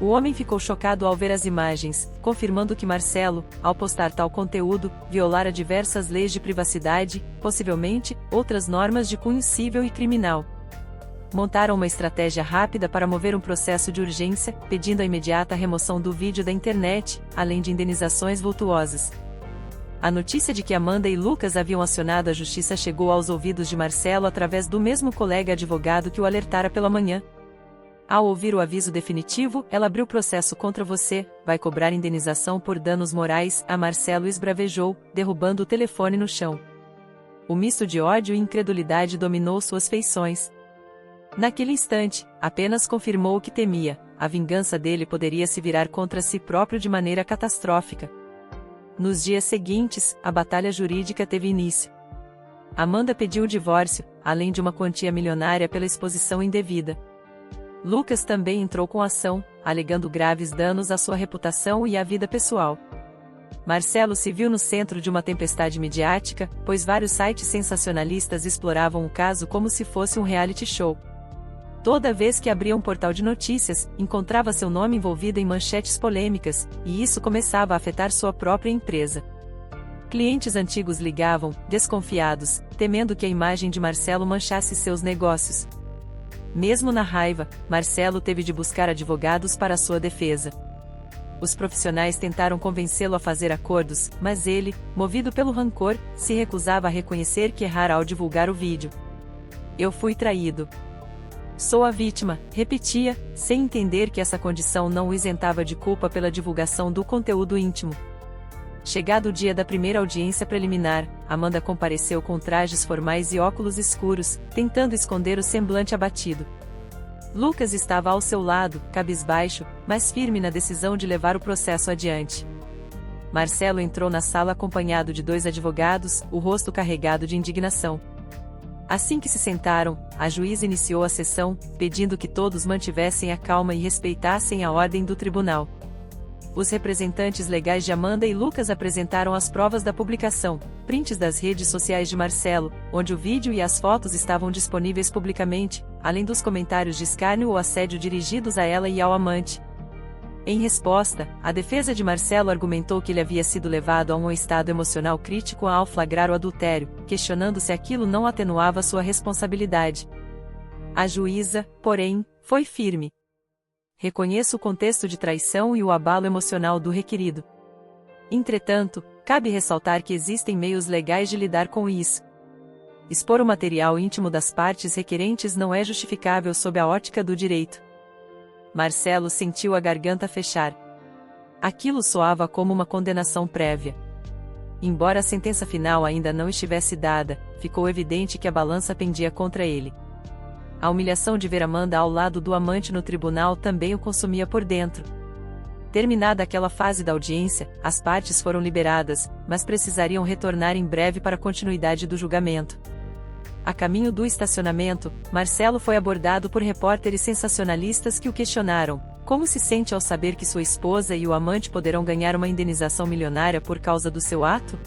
O homem ficou chocado ao ver as imagens, confirmando que Marcelo, ao postar tal conteúdo, violara diversas leis de privacidade, possivelmente, outras normas de cunho civil e criminal. Montaram uma estratégia rápida para mover um processo de urgência, pedindo a imediata remoção do vídeo da internet, além de indenizações vultuosas. A notícia de que Amanda e Lucas haviam acionado a justiça chegou aos ouvidos de Marcelo através do mesmo colega advogado que o alertara pela manhã. Ao ouvir o aviso definitivo, ela abriu processo contra você, vai cobrar indenização por danos morais, a Marcelo esbravejou, derrubando o telefone no chão. O misto de ódio e incredulidade dominou suas feições. Naquele instante, apenas confirmou o que temia, a vingança dele poderia se virar contra si próprio de maneira catastrófica. Nos dias seguintes, a batalha jurídica teve início. Amanda pediu o divórcio, além de uma quantia milionária pela exposição indevida. Lucas também entrou com ação, alegando graves danos à sua reputação e à vida pessoal. Marcelo se viu no centro de uma tempestade midiática, pois vários sites sensacionalistas exploravam o caso como se fosse um reality show. Toda vez que abria um portal de notícias, encontrava seu nome envolvido em manchetes polêmicas, e isso começava a afetar sua própria empresa. Clientes antigos ligavam, desconfiados, temendo que a imagem de Marcelo manchasse seus negócios. Mesmo na raiva, Marcelo teve de buscar advogados para sua defesa. Os profissionais tentaram convencê-lo a fazer acordos, mas ele, movido pelo rancor, se recusava a reconhecer que errara ao divulgar o vídeo. "Eu fui traído. Sou a vítima", repetia, sem entender que essa condição não o isentava de culpa pela divulgação do conteúdo íntimo. Chegado o dia da primeira audiência preliminar, Amanda compareceu com trajes formais e óculos escuros, tentando esconder o semblante abatido. Lucas estava ao seu lado, cabisbaixo, mas firme na decisão de levar o processo adiante. Marcelo entrou na sala acompanhado de 2 advogados, o rosto carregado de indignação. Assim que se sentaram, a juíza iniciou a sessão, pedindo que todos mantivessem a calma e respeitassem a ordem do tribunal. Os representantes legais de Amanda e Lucas apresentaram as provas da publicação, prints das redes sociais de Marcelo, onde o vídeo e as fotos estavam disponíveis publicamente, além dos comentários de escárnio ou assédio dirigidos a ela e ao amante. Em resposta, a defesa de Marcelo argumentou que ele havia sido levado a um estado emocional crítico ao flagrar o adultério, questionando se aquilo não atenuava sua responsabilidade. A juíza, porém, foi firme. "Reconheço o contexto de traição e o abalo emocional do requerido. Entretanto, cabe ressaltar que existem meios legais de lidar com isso. Expor o material íntimo das partes requerentes não é justificável sob a ótica do direito." Marcelo sentiu a garganta fechar. Aquilo soava como uma condenação prévia. Embora a sentença final ainda não estivesse dada, ficou evidente que a balança pendia contra ele. A humilhação de ver Amanda ao lado do amante no tribunal também o consumia por dentro. Terminada aquela fase da audiência, as partes foram liberadas, mas precisariam retornar em breve para a continuidade do julgamento. A caminho do estacionamento, Marcelo foi abordado por repórteres sensacionalistas que o questionaram: como se sente ao saber que sua esposa e o amante poderão ganhar uma indenização milionária por causa do seu ato?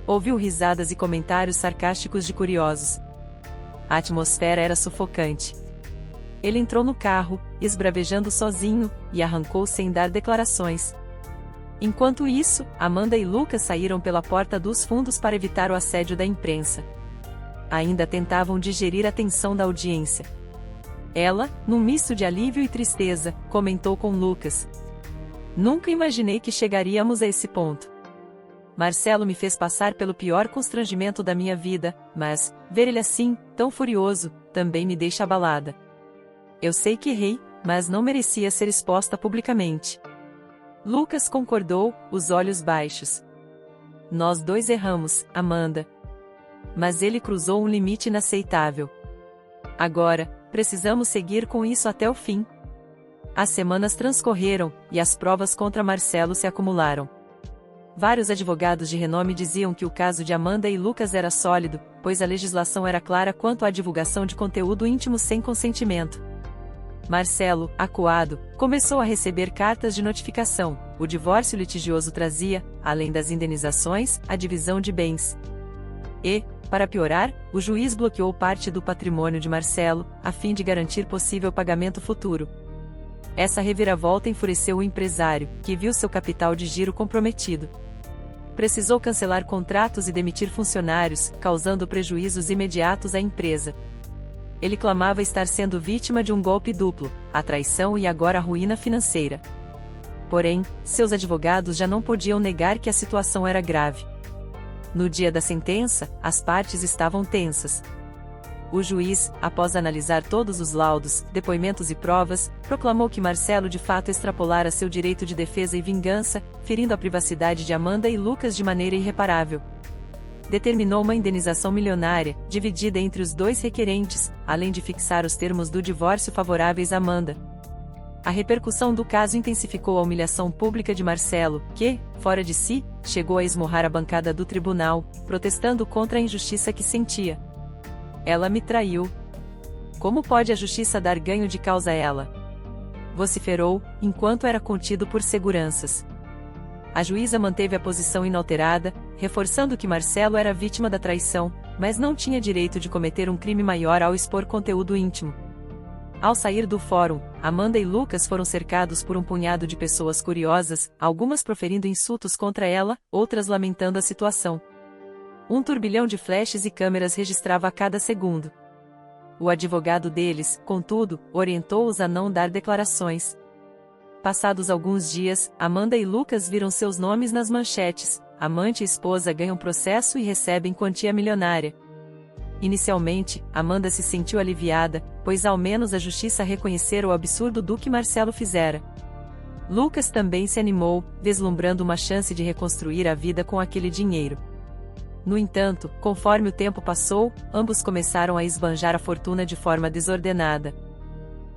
Ouviu risadas e comentários sarcásticos de curiosos. A atmosfera era sufocante. Ele entrou no carro, esbravejando sozinho, e arrancou sem dar declarações. Enquanto isso, Amanda e Lucas saíram pela porta dos fundos para evitar o assédio da imprensa. Ainda tentavam digerir a tensão da audiência. Ela, num misto de alívio e tristeza, comentou com Lucas: "Nunca imaginei que chegaríamos a esse ponto. Marcelo me fez passar pelo pior constrangimento da minha vida, mas, ver ele assim, tão furioso, também me deixa abalada. Eu sei que errei, mas não merecia ser exposta publicamente." Lucas concordou, os olhos baixos. "Nós 2 erramos, Amanda. Mas ele cruzou um limite inaceitável. Agora, precisamos seguir com isso até o fim." As semanas transcorreram, e as provas contra Marcelo se acumularam. Vários advogados de renome diziam que o caso de Amanda e Lucas era sólido, pois a legislação era clara quanto à divulgação de conteúdo íntimo sem consentimento. Marcelo, acuado, começou a receber cartas de notificação. O divórcio litigioso trazia, além das indenizações, a divisão de bens. E, para piorar, o juiz bloqueou parte do patrimônio de Marcelo, a fim de garantir possível pagamento futuro. Essa reviravolta enfureceu o empresário, que viu seu capital de giro comprometido. Precisou cancelar contratos e demitir funcionários, causando prejuízos imediatos à empresa. Ele clamava estar sendo vítima de um golpe duplo, a traição e agora a ruína financeira. Porém, seus advogados já não podiam negar que a situação era grave. No dia da sentença, as partes estavam tensas. O juiz, após analisar todos os laudos, depoimentos e provas, proclamou que Marcelo de fato extrapolara seu direito de defesa e vingança, ferindo a privacidade de Amanda e Lucas de maneira irreparável. Determinou uma indenização milionária, dividida entre os 2 requerentes, além de fixar os termos do divórcio favoráveis a Amanda. A repercussão do caso intensificou a humilhação pública de Marcelo, que, fora de si, chegou a esmurrar a bancada do tribunal, protestando contra a injustiça que sentia. "Ela me traiu. Como pode a justiça dar ganho de causa a ela? Vociferou, enquanto era contido por seguranças. A juíza manteve a posição inalterada, reforçando que Marcelo era vítima da traição, mas não tinha direito de cometer um crime maior ao expor conteúdo íntimo. Ao sair do fórum, Amanda e Lucas foram cercados por um punhado de pessoas curiosas, algumas proferindo insultos contra ela, outras lamentando a situação. Um turbilhão de flashes e câmeras registrava a cada segundo. O advogado deles, contudo, orientou-os a não dar declarações. Passados alguns dias, Amanda e Lucas viram seus nomes nas manchetes. Amante e esposa ganham processo e recebem quantia milionária. Inicialmente, Amanda se sentiu aliviada, pois ao menos a justiça reconhecera o absurdo do que Marcelo fizera. Lucas também se animou, vislumbrando uma chance de reconstruir a vida com aquele dinheiro. No entanto, conforme o tempo passou, ambos começaram a esbanjar a fortuna de forma desordenada.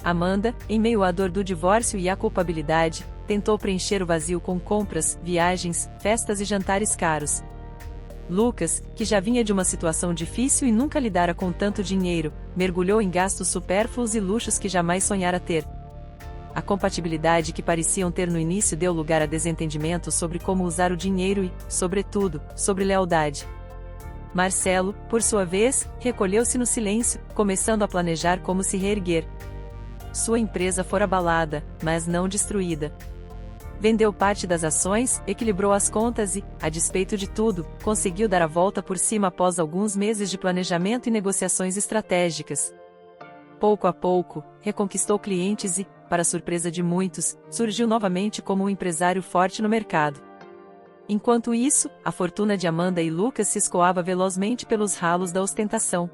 Amanda, em meio à dor do divórcio e à culpabilidade, tentou preencher o vazio com compras, viagens, festas e jantares caros. Lucas, que já vinha de uma situação difícil e nunca lidara com tanto dinheiro, mergulhou em gastos supérfluos e luxos que jamais sonhara ter. A compatibilidade que pareciam ter no início deu lugar a desentendimentos sobre como usar o dinheiro e, sobretudo, sobre lealdade. Marcelo, por sua vez, recolheu-se no silêncio, começando a planejar como se reerguer. Sua empresa fora abalada, mas não destruída. Vendeu parte das ações, equilibrou as contas e, a despeito de tudo, conseguiu dar a volta por cima após alguns meses de planejamento e negociações estratégicas. Pouco a pouco, reconquistou clientes e, para surpresa de muitos, surgiu novamente como um empresário forte no mercado. Enquanto isso, a fortuna de Amanda e Lucas se escoava velozmente pelos ralos da ostentação.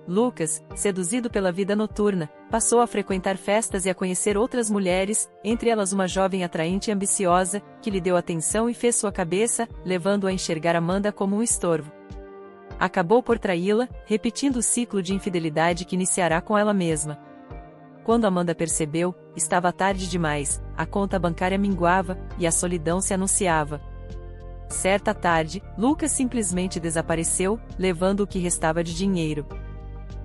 Lucas, seduzido pela vida noturna, passou a frequentar festas e a conhecer outras mulheres, entre elas uma jovem atraente e ambiciosa, que lhe deu atenção e fez sua cabeça, levando-a a enxergar Amanda como um estorvo. Acabou por traí-la, repetindo o ciclo de infidelidade que iniciará com ela mesma. Quando Amanda percebeu, estava tarde demais, a conta bancária minguava, e a solidão se anunciava. Certa tarde, Lucas simplesmente desapareceu, levando o que restava de dinheiro.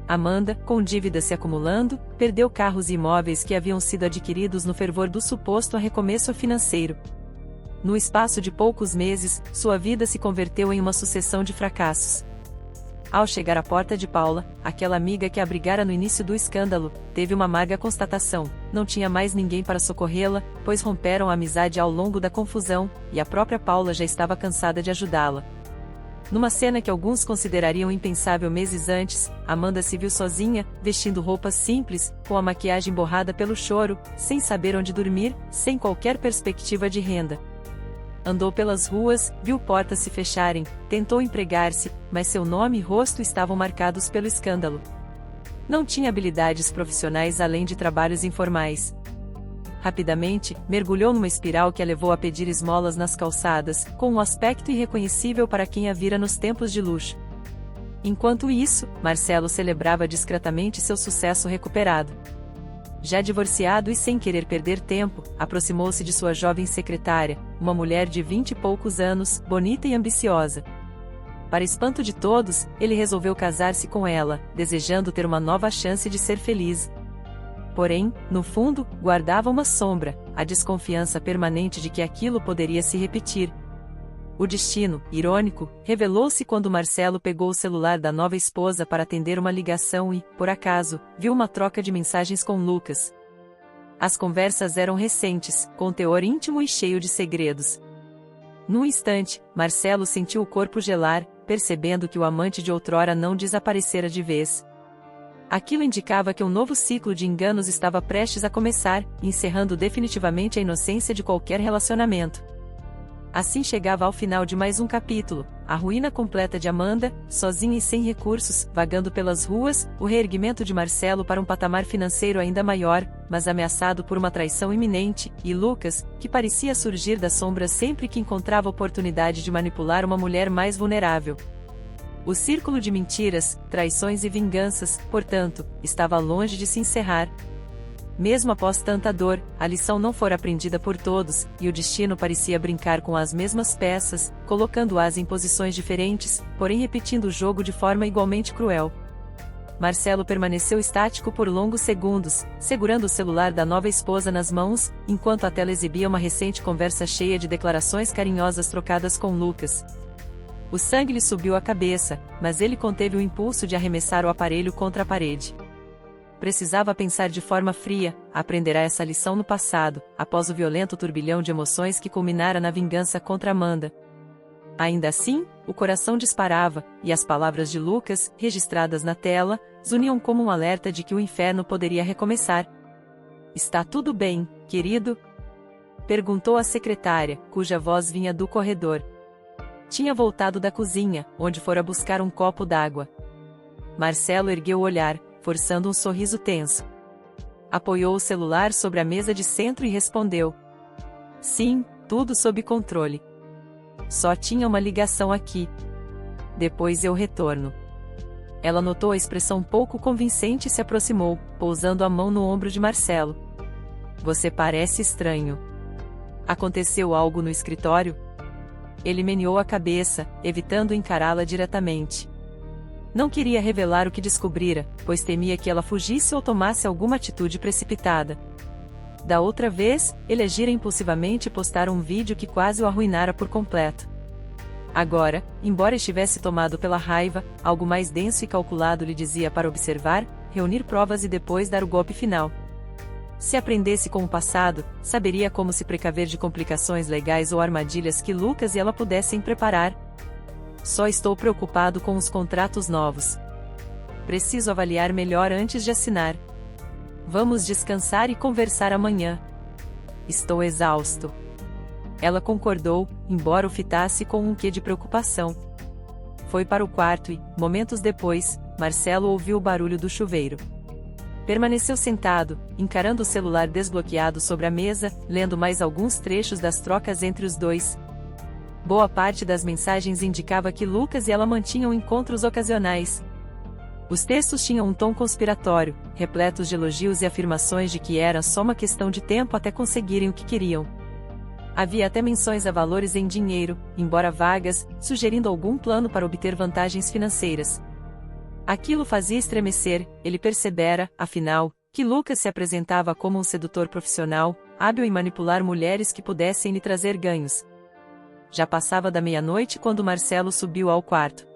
Amanda, com dívidas se acumulando, perdeu carros e imóveis que haviam sido adquiridos no fervor do suposto arrecomeço financeiro. No espaço de poucos meses, sua vida se converteu em uma sucessão de fracassos. Ao chegar à porta de Paula, aquela amiga que a abrigara no início do escândalo, teve uma amarga constatação: não tinha mais ninguém para socorrê-la, pois romperam a amizade ao longo da confusão, e a própria Paula já estava cansada de ajudá-la. Numa cena que alguns considerariam impensável meses antes, Amanda se viu sozinha, vestindo roupas simples, com a maquiagem borrada pelo choro, sem saber onde dormir, sem qualquer perspectiva de renda. Andou pelas ruas, viu portas se fecharem, tentou empregar-se, mas seu nome e rosto estavam marcados pelo escândalo. Não tinha habilidades profissionais além de trabalhos informais. Rapidamente, mergulhou numa espiral que a levou a pedir esmolas nas calçadas, com um aspecto irreconhecível para quem a vira nos tempos de luxo. Enquanto isso, Marcelo celebrava discretamente seu sucesso recuperado. Já divorciado e sem querer perder tempo, aproximou-se de sua jovem secretária, uma mulher de 20 e poucos anos, bonita e ambiciosa. Para espanto de todos, ele resolveu casar-se com ela, desejando ter uma nova chance de ser feliz. Porém, no fundo, guardava uma sombra, a desconfiança permanente de que aquilo poderia se repetir. O destino, irônico, revelou-se quando Marcelo pegou o celular da nova esposa para atender uma ligação e, por acaso, viu uma troca de mensagens com Lucas. As conversas eram recentes, com teor íntimo e cheio de segredos. Num instante, Marcelo sentiu o corpo gelar, percebendo que o amante de outrora não desaparecera de vez. Aquilo indicava que um novo ciclo de enganos estava prestes a começar, encerrando definitivamente a inocência de qualquer relacionamento. Assim chegava ao final de mais um capítulo, a ruína completa de Amanda, sozinha e sem recursos, vagando pelas ruas, o reerguimento de Marcelo para um patamar financeiro ainda maior, mas ameaçado por uma traição iminente, e Lucas, que parecia surgir das sombras sempre que encontrava oportunidade de manipular uma mulher mais vulnerável. O círculo de mentiras, traições e vinganças, portanto, estava longe de se encerrar. Mesmo após tanta dor, a lição não fora aprendida por todos, e o destino parecia brincar com as mesmas peças, colocando-as em posições diferentes, porém repetindo o jogo de forma igualmente cruel. Marcelo permaneceu estático por longos segundos, segurando o celular da nova esposa nas mãos, enquanto a tela exibia uma recente conversa cheia de declarações carinhosas trocadas com Lucas. O sangue lhe subiu à cabeça, mas ele conteve o impulso de arremessar o aparelho contra a parede. Precisava pensar de forma fria, aprenderá essa lição no passado, após o violento turbilhão de emoções que culminara na vingança contra Amanda. Ainda assim, o coração disparava, e as palavras de Lucas, registradas na tela, zuniam como um alerta de que o inferno poderia recomeçar. "Está tudo bem, querido?" perguntou a secretária, cuja voz vinha do corredor. Tinha voltado da cozinha, onde fora buscar um copo d'água. Marcelo ergueu o olhar, forçando um sorriso tenso. Apoiou o celular sobre a mesa de centro e respondeu: "Sim, tudo sob controle. Só tinha uma ligação aqui. Depois eu retorno." Ela notou a expressão pouco convincente e se aproximou, pousando a mão no ombro de Marcelo. "Você parece estranho. Aconteceu algo no escritório?" Ele meneou a cabeça, evitando encará-la diretamente. Não queria revelar o que descobrira, pois temia que ela fugisse ou tomasse alguma atitude precipitada. Da outra vez, ele agira impulsivamente e postara um vídeo que quase o arruinara por completo. Agora, embora estivesse tomado pela raiva, algo mais denso e calculado lhe dizia para observar, reunir provas e depois dar o golpe final. Se aprendesse com o passado, saberia como se precaver de complicações legais ou armadilhas que Lucas e ela pudessem preparar. "Só estou preocupado com os contratos novos. Preciso avaliar melhor antes de assinar. Vamos descansar e conversar amanhã. Estou exausto." Ela concordou, embora o fitasse com um quê de preocupação. Foi para o quarto e, momentos depois, Marcelo ouviu o barulho do chuveiro. Permaneceu sentado, encarando o celular desbloqueado sobre a mesa, lendo mais alguns trechos das trocas entre os dois. Boa parte das mensagens indicava que Lucas e ela mantinham encontros ocasionais. Os textos tinham um tom conspiratório, repletos de elogios e afirmações de que era só uma questão de tempo até conseguirem o que queriam. Havia até menções a valores em dinheiro, embora vagas, sugerindo algum plano para obter vantagens financeiras. Aquilo fazia estremecer, ele percebera, afinal, que Lucas se apresentava como um sedutor profissional, hábil em manipular mulheres que pudessem lhe trazer ganhos. Já passava da meia-noite quando Marcelo subiu ao quarto.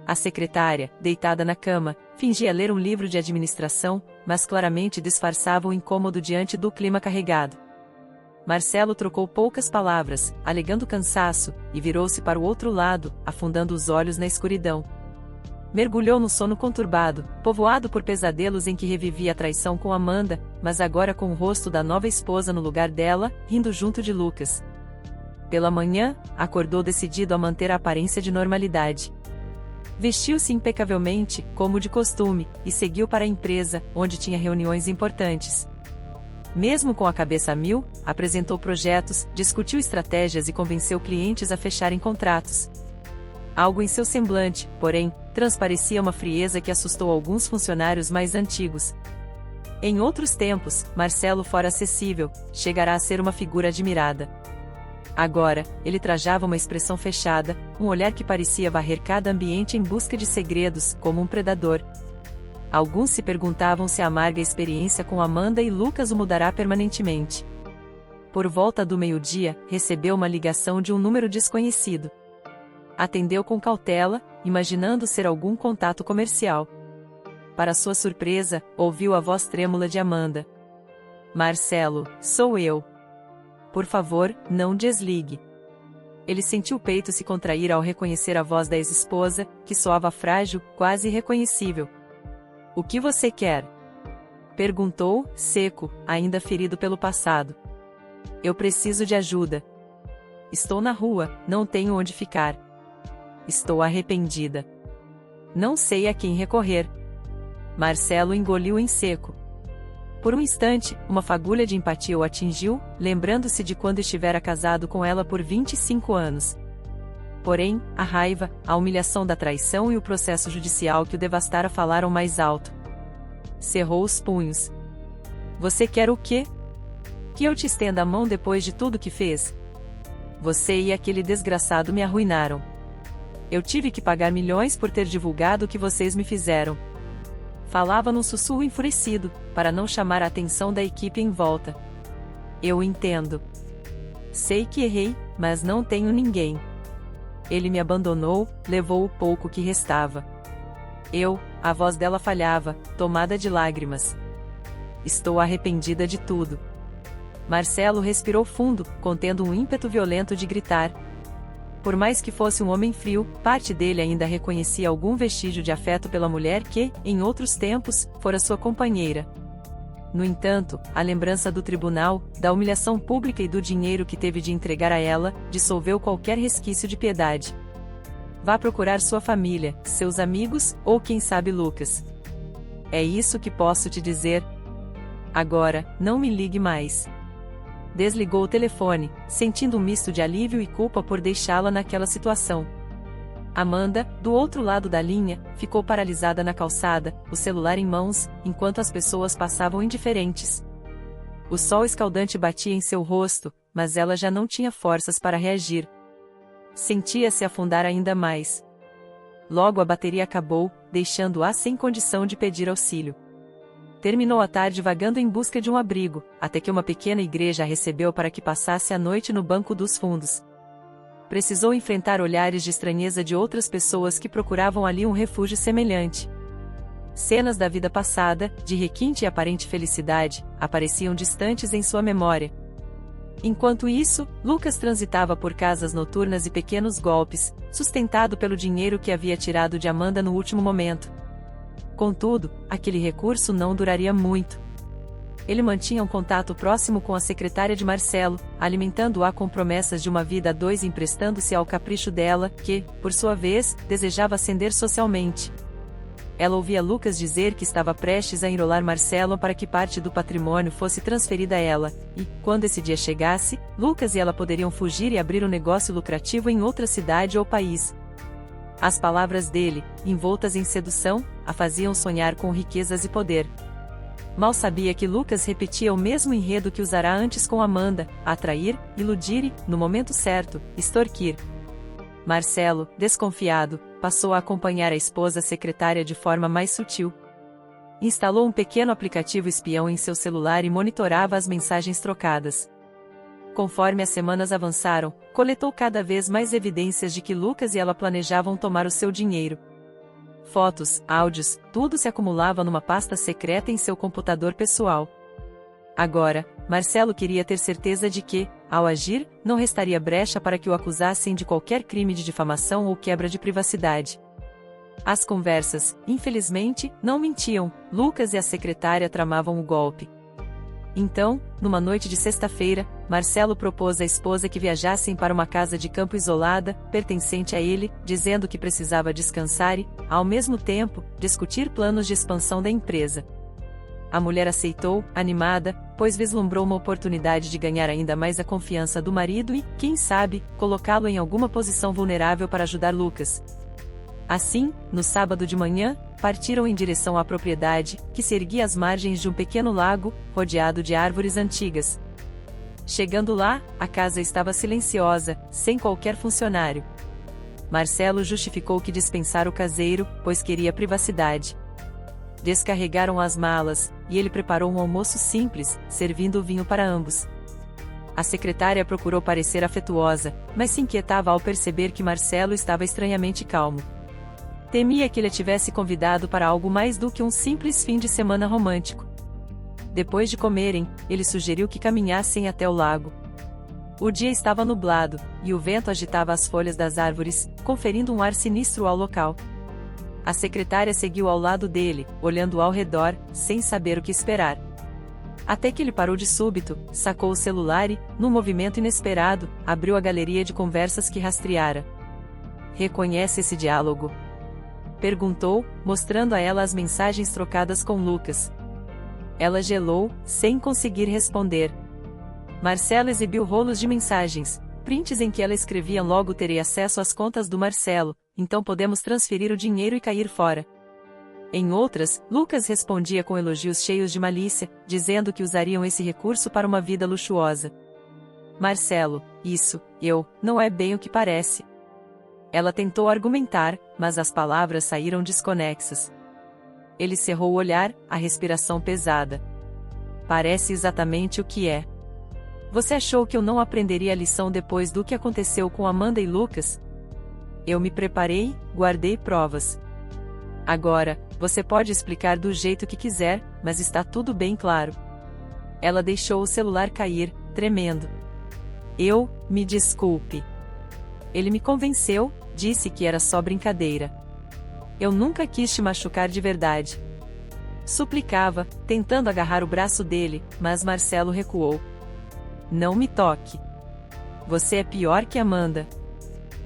A secretária, deitada na cama, fingia ler um livro de administração, mas claramente disfarçava o incômodo diante do clima carregado. Marcelo trocou poucas palavras, alegando cansaço, e virou-se para o outro lado, afundando os olhos na escuridão. Mergulhou no sono conturbado, povoado por pesadelos em que revivia a traição com Amanda, mas agora com o rosto da nova esposa no lugar dela, rindo junto de Lucas. Pela manhã, acordou decidido a manter a aparência de normalidade. Vestiu-se impecavelmente, como de costume, e seguiu para a empresa, onde tinha reuniões importantes. Mesmo com a cabeça a mil, apresentou projetos, discutiu estratégias e convenceu clientes a fecharem contratos. Algo em seu semblante, porém, transparecia uma frieza que assustou alguns funcionários mais antigos. Em outros tempos, Marcelo fora acessível, chegará a ser uma figura admirada. Agora, ele trajava uma expressão fechada, um olhar que parecia varrer cada ambiente em busca de segredos, como um predador. Alguns se perguntavam se a amarga experiência com Amanda e Lucas o mudará permanentemente. Por volta do meio-dia, recebeu uma ligação de um número desconhecido. Atendeu com cautela, imaginando ser algum contato comercial. Para sua surpresa, ouviu a voz trêmula de Amanda. "Marcelo, sou eu. Por favor, não desligue." Ele sentiu o peito se contrair ao reconhecer a voz da ex-esposa, que soava frágil, quase irreconhecível. "O que você quer?" perguntou, seco, ainda ferido pelo passado. "Eu preciso de ajuda. Estou na rua, não tenho onde ficar. Estou arrependida. Não sei a quem recorrer." Marcelo engoliu em seco. Por um instante, uma fagulha de empatia o atingiu, lembrando-se de quando estivera casado com ela por 25 anos. Porém, a raiva, a humilhação da traição e o processo judicial que o devastara falaram mais alto. Cerrou os punhos. "Você quer o quê? Que eu te estenda a mão depois de tudo que fez? Você e aquele desgraçado me arruinaram. Eu tive que pagar milhões por ter divulgado o que vocês me fizeram. Falava num sussurro enfurecido, para não chamar a atenção da equipe em volta. Eu entendo. Sei que errei, mas não tenho ninguém. Ele me abandonou, levou o pouco que restava. A voz dela falhava, tomada de lágrimas. Estou arrependida de tudo. Marcelo respirou fundo, contendo um ímpeto violento de gritar. Por mais que fosse um homem frio, parte dele ainda reconhecia algum vestígio de afeto pela mulher que, em outros tempos, fora sua companheira. No entanto, a lembrança do tribunal, da humilhação pública e do dinheiro que teve de entregar a ela, dissolveu qualquer resquício de piedade. Vá procurar sua família, seus amigos, ou quem sabe Lucas. É isso que posso te dizer. Agora, não me ligue mais. Desligou o telefone, sentindo um misto de alívio e culpa por deixá-la naquela situação. Amanda, do outro lado da linha, ficou paralisada na calçada, o celular em mãos, enquanto as pessoas passavam indiferentes. O sol escaldante batia em seu rosto, mas ela já não tinha forças para reagir. Sentia-se afundar ainda mais. Logo a bateria acabou, deixando-a sem condição de pedir auxílio. Terminou a tarde vagando em busca de um abrigo, até que uma pequena igreja a recebeu para que passasse a noite no banco dos fundos. Precisou enfrentar olhares de estranheza de outras pessoas que procuravam ali um refúgio semelhante. Cenas da vida passada, de requinte e aparente felicidade, apareciam distantes em sua memória. Enquanto isso, Lucas transitava por casas noturnas e pequenos golpes, sustentado pelo dinheiro que havia tirado de Amanda no último momento. Contudo, aquele recurso não duraria muito. Ele mantinha um contato próximo com a secretária de Marcelo, alimentando-a com promessas de uma vida a dois e emprestando-se ao capricho dela, que, por sua vez, desejava ascender socialmente. Ela ouvia Lucas dizer que estava prestes a enrolar Marcelo para que parte do patrimônio fosse transferida a ela, e, quando esse dia chegasse, Lucas e ela poderiam fugir e abrir um negócio lucrativo em outra cidade ou país. As palavras dele, envoltas em sedução, a faziam sonhar com riquezas e poder. Mal sabia que Lucas repetia o mesmo enredo que usará antes com Amanda: atrair, iludir e, no momento certo, extorquir. Marcelo, desconfiado, passou a acompanhar a esposa secretária de forma mais sutil. Instalou um pequeno aplicativo espião em seu celular e monitorava as mensagens trocadas. Conforme as semanas avançaram, coletou cada vez mais evidências de que Lucas e ela planejavam tomar o seu dinheiro. Fotos, áudios, tudo se acumulava numa pasta secreta em seu computador pessoal. Agora, Marcelo queria ter certeza de que, ao agir, não restaria brecha para que o acusassem de qualquer crime de difamação ou quebra de privacidade. As conversas, infelizmente, não mentiam. Lucas e a secretária tramavam o golpe. Então, numa noite de sexta-feira, Marcelo propôs à esposa que viajassem para uma casa de campo isolada, pertencente a ele, dizendo que precisava descansar e, ao mesmo tempo, discutir planos de expansão da empresa. A mulher aceitou, animada, pois vislumbrou uma oportunidade de ganhar ainda mais a confiança do marido e, quem sabe, colocá-lo em alguma posição vulnerável para ajudar Lucas. Assim, no sábado de manhã, partiram em direção à propriedade, que se erguia às margens de um pequeno lago, rodeado de árvores antigas. Chegando lá, a casa estava silenciosa, sem qualquer funcionário. Marcelo justificou que dispensara o caseiro, pois queria privacidade. Descarregaram as malas, e ele preparou um almoço simples, servindo vinho para ambos. A secretária procurou parecer afetuosa, mas se inquietava ao perceber que Marcelo estava estranhamente calmo. Temia que ele a tivesse convidado para algo mais do que um simples fim de semana romântico. Depois de comerem, ele sugeriu que caminhassem até o lago. O dia estava nublado, e o vento agitava as folhas das árvores, conferindo um ar sinistro ao local. A secretária seguiu ao lado dele, olhando ao redor, sem saber o que esperar. Até que ele parou de súbito, sacou o celular e, num movimento inesperado, abriu a galeria de conversas que rastreara. "Reconhece esse diálogo?" perguntou, mostrando a ela as mensagens trocadas com Lucas. Ela gelou, sem conseguir responder. Marcelo exibiu rolos de mensagens, prints em que ela escrevia: "Logo terei acesso às contas do Marcelo, então podemos transferir o dinheiro e cair fora." Em outras, Lucas respondia com elogios cheios de malícia, dizendo que usariam esse recurso para uma vida luxuosa. Marcelo: "Isso, não é bem o que parece." Ela tentou argumentar, mas as palavras saíram desconexas. Ele cerrou o olhar, a respiração pesada. Parece exatamente o que é. Você achou que eu não aprenderia a lição depois do que aconteceu com Amanda e Lucas? Eu me preparei, guardei provas. Agora, você pode explicar do jeito que quiser, mas está tudo bem claro. Ela deixou o celular cair, tremendo. Me desculpe. Ele me convenceu, disse que era só brincadeira. Eu nunca quis te machucar de verdade. Suplicava, tentando agarrar o braço dele, mas Marcelo recuou. Não me toque. Você é pior que Amanda.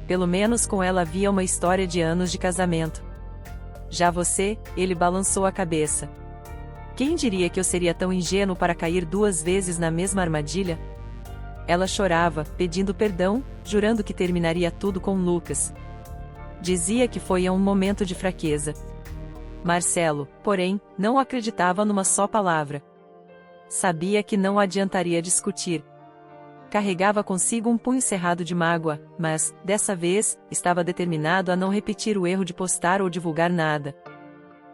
Pelo menos com ela havia uma história de anos de casamento. Já você, ele balançou a cabeça. Quem diria que eu seria tão ingênuo para cair 2 vezes na mesma armadilha? Ela chorava, pedindo perdão, jurando que terminaria tudo com Lucas. Dizia que foi um momento de fraqueza. Marcelo, porém, não acreditava numa só palavra. Sabia que não adiantaria discutir. Carregava consigo um punho cerrado de mágoa, mas, dessa vez, estava determinado a não repetir o erro de postar ou divulgar nada.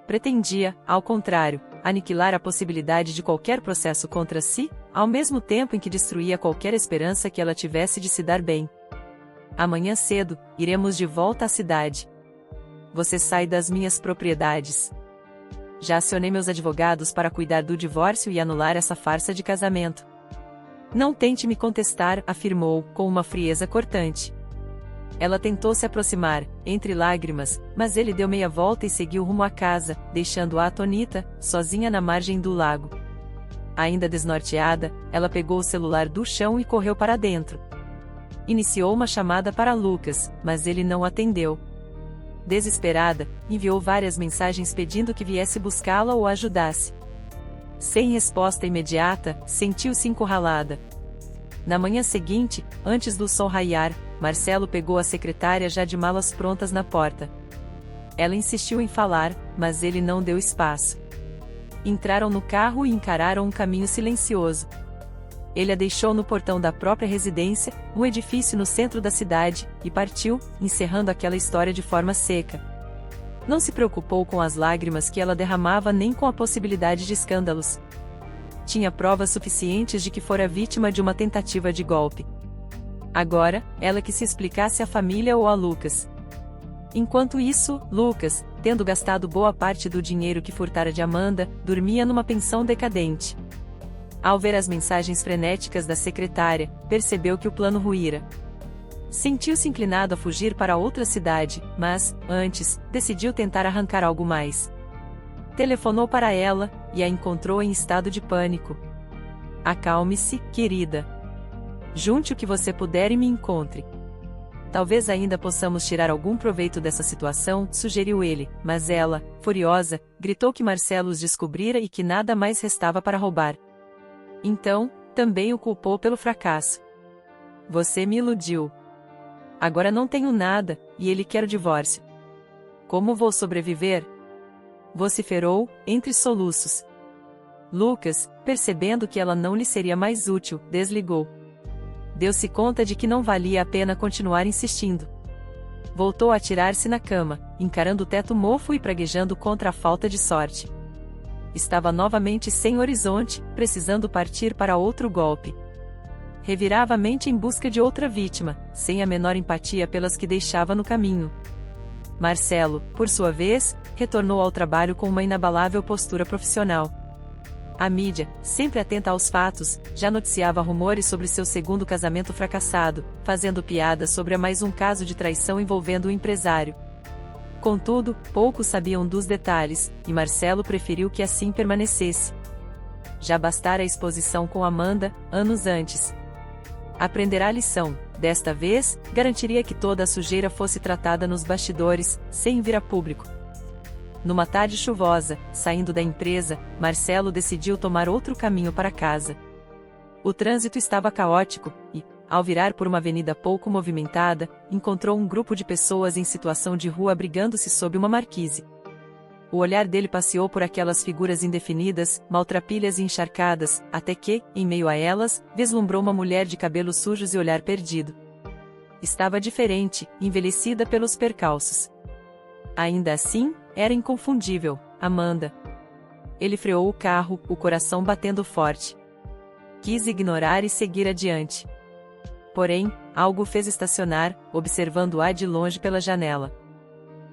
Pretendia, ao contrário, aniquilar a possibilidade de qualquer processo contra si, ao mesmo tempo em que destruía qualquer esperança que ela tivesse de se dar bem. Amanhã cedo, iremos de volta à cidade. Você sai das minhas propriedades. Já acionei meus advogados para cuidar do divórcio e anular essa farsa de casamento. Não tente me contestar, afirmou, com uma frieza cortante. Ela tentou se aproximar, entre lágrimas, mas ele deu meia volta e seguiu rumo à casa, deixando-a atônita, sozinha na margem do lago. Ainda desnorteada, ela pegou o celular do chão e correu para dentro. Iniciou uma chamada para Lucas, mas ele não atendeu. Desesperada, enviou várias mensagens pedindo que viesse buscá-la ou ajudasse. Sem resposta imediata, sentiu-se encurralada. Na manhã seguinte, antes do sol raiar, Marcelo pegou a secretária já de malas prontas na porta. Ela insistiu em falar, mas ele não deu espaço. Entraram no carro e encararam um caminho silencioso. Ele a deixou no portão da própria residência, um edifício no centro da cidade, e partiu, encerrando aquela história de forma seca. Não se preocupou com as lágrimas que ela derramava nem com a possibilidade de escândalos. Tinha provas suficientes de que fora vítima de uma tentativa de golpe. Agora, ela que se explicasse à família ou a Lucas. Enquanto isso, Lucas, tendo gastado boa parte do dinheiro que furtara de Amanda, dormia numa pensão decadente. Ao ver as mensagens frenéticas da secretária, percebeu que o plano ruíra. Sentiu-se inclinado a fugir para outra cidade, mas, antes, decidiu tentar arrancar algo mais. Telefonou para ela, e a encontrou em estado de pânico. Acalme-se, querida. Junte o que você puder e me encontre. Talvez ainda possamos tirar algum proveito dessa situação, sugeriu ele, mas ela, furiosa, gritou que Marcelo os descobrira e que nada mais restava para roubar. Então, também o culpou pelo fracasso. Você me iludiu. Agora não tenho nada, e ele quer o divórcio. Como vou sobreviver? Vociferou, entre soluços. Lucas, percebendo que ela não lhe seria mais útil, desligou. Deu-se conta de que não valia a pena continuar insistindo. Voltou a atirar-se na cama, encarando o teto mofo e praguejando contra a falta de sorte. Estava novamente sem horizonte, precisando partir para outro golpe. Revirava a mente em busca de outra vítima, sem a menor empatia pelas que deixava no caminho. Marcelo, por sua vez, retornou ao trabalho com uma inabalável postura profissional. A mídia, sempre atenta aos fatos, já noticiava rumores sobre seu segundo casamento fracassado, fazendo piadas sobre mais um caso de traição envolvendo o empresário. Contudo, poucos sabiam dos detalhes, e Marcelo preferiu que assim permanecesse. Já bastara a exposição com Amanda, anos antes. Aprenderá a lição, desta vez, garantiria que toda a sujeira fosse tratada nos bastidores, sem vir a público. Numa tarde chuvosa, saindo da empresa, Marcelo decidiu tomar outro caminho para casa. O trânsito estava caótico, e, ao virar por uma avenida pouco movimentada, encontrou um grupo de pessoas em situação de rua abrigando-se sob uma marquise. O olhar dele passeou por aquelas figuras indefinidas, maltrapilhas e encharcadas, até que, em meio a elas, vislumbrou uma mulher de cabelos sujos e olhar perdido. Estava diferente, envelhecida pelos percalços. Ainda assim, era inconfundível, Amanda. Ele freou o carro, o coração batendo forte. Quis ignorar e seguir adiante. Porém, algo fez estacionar, observando-a de longe pela janela.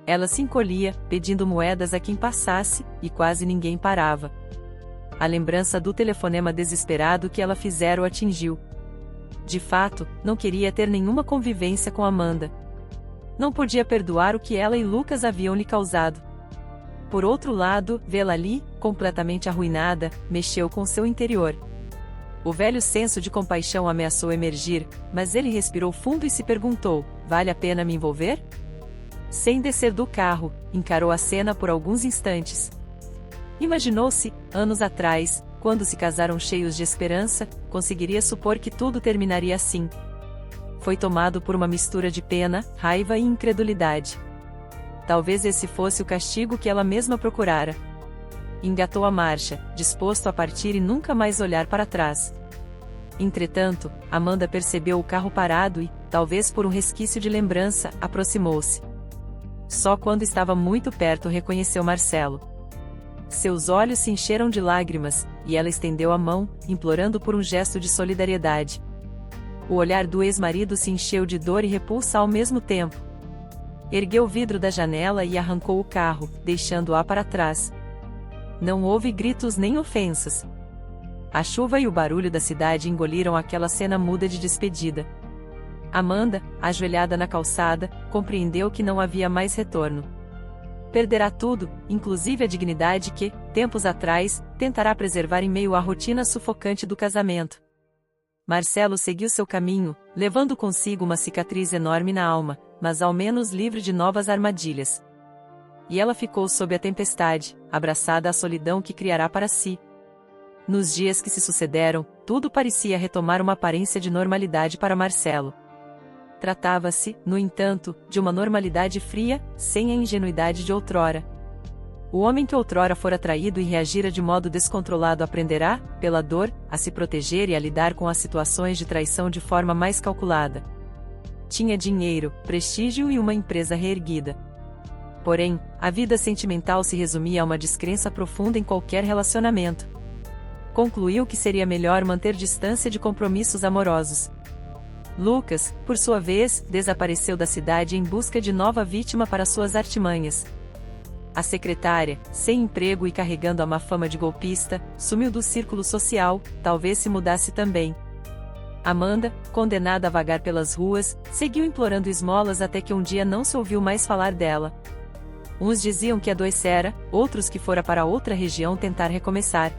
Ela se encolhia, pedindo moedas a quem passasse, e quase ninguém parava. A lembrança do telefonema desesperado que ela fizera o atingiu. De fato, não queria ter nenhuma convivência com Amanda. Não podia perdoar o que ela e Lucas haviam lhe causado. Por outro lado, vê-la ali, completamente arruinada, mexeu com seu interior. O velho senso de compaixão ameaçou emergir, mas ele respirou fundo e se perguntou: vale a pena me envolver? Sem descer do carro, encarou a cena por alguns instantes. Imaginou-se, anos atrás, quando se casaram cheios de esperança, conseguiria supor que tudo terminaria assim. Foi tomado por uma mistura de pena, raiva e incredulidade. Talvez esse fosse o castigo que ela mesma procurara. Engatou a marcha, disposto a partir e nunca mais olhar para trás. Entretanto, Amanda percebeu o carro parado e, talvez por um resquício de lembrança, aproximou-se. Só quando estava muito perto reconheceu Marcelo. Seus olhos se encheram de lágrimas, e ela estendeu a mão, implorando por um gesto de solidariedade. O olhar do ex-marido se encheu de dor e repulsa ao mesmo tempo. Ergueu o vidro da janela e arrancou o carro, deixando-a para trás. Não houve gritos nem ofensas. A chuva e o barulho da cidade engoliram aquela cena muda de despedida. Amanda, ajoelhada na calçada, compreendeu que não havia mais retorno. Perderá tudo, inclusive a dignidade que, tempos atrás, tentará preservar em meio à rotina sufocante do casamento. Marcelo seguiu seu caminho, levando consigo uma cicatriz enorme na alma, mas ao menos livre de novas armadilhas. E ela ficou sob a tempestade, abraçada à solidão que criará para si. Nos dias que se sucederam, tudo parecia retomar uma aparência de normalidade para Marcelo. Tratava-se, no entanto, de uma normalidade fria, sem a ingenuidade de outrora. O homem que outrora fora traído e reagira de modo descontrolado aprenderá, pela dor, a se proteger e a lidar com as situações de traição de forma mais calculada. Tinha dinheiro, prestígio e uma empresa reerguida. Porém, a vida sentimental se resumia a uma descrença profunda em qualquer relacionamento. Concluiu que seria melhor manter distância de compromissos amorosos. Lucas, por sua vez, desapareceu da cidade em busca de nova vítima para suas artimanhas. A secretária, sem emprego e carregando a má fama de golpista, sumiu do círculo social, talvez se mudasse também. Amanda, condenada a vagar pelas ruas, seguiu implorando esmolas até que um dia não se ouviu mais falar dela. Uns diziam que adoecera, outros que fora para outra região tentar recomeçar.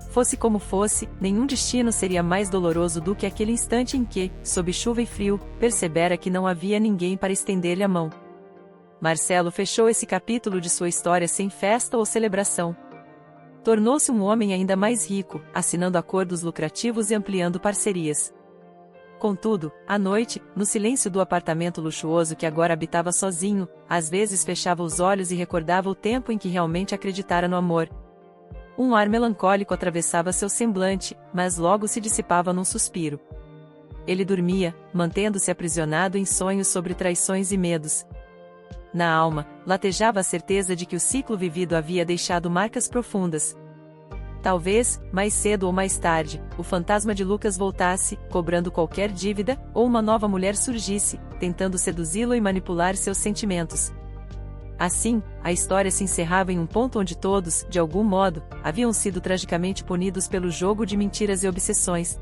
Fosse como fosse, nenhum destino seria mais doloroso do que aquele instante em que, sob chuva e frio, percebera que não havia ninguém para estender-lhe a mão. Marcelo fechou esse capítulo de sua história sem festa ou celebração. Tornou-se um homem ainda mais rico, assinando acordos lucrativos e ampliando parcerias. Contudo, à noite, no silêncio do apartamento luxuoso que agora habitava sozinho, às vezes fechava os olhos e recordava o tempo em que realmente acreditara no amor. Um ar melancólico atravessava seu semblante, mas logo se dissipava num suspiro. Ele dormia, mantendo-se aprisionado em sonhos sobre traições e medos. Na alma, latejava a certeza de que o ciclo vivido havia deixado marcas profundas. Talvez, mais cedo ou mais tarde, o fantasma de Lucas voltasse, cobrando qualquer dívida, ou uma nova mulher surgisse, tentando seduzi-lo e manipular seus sentimentos. Assim, a história se encerrava em um ponto onde todos, de algum modo, haviam sido tragicamente punidos pelo jogo de mentiras e obsessões.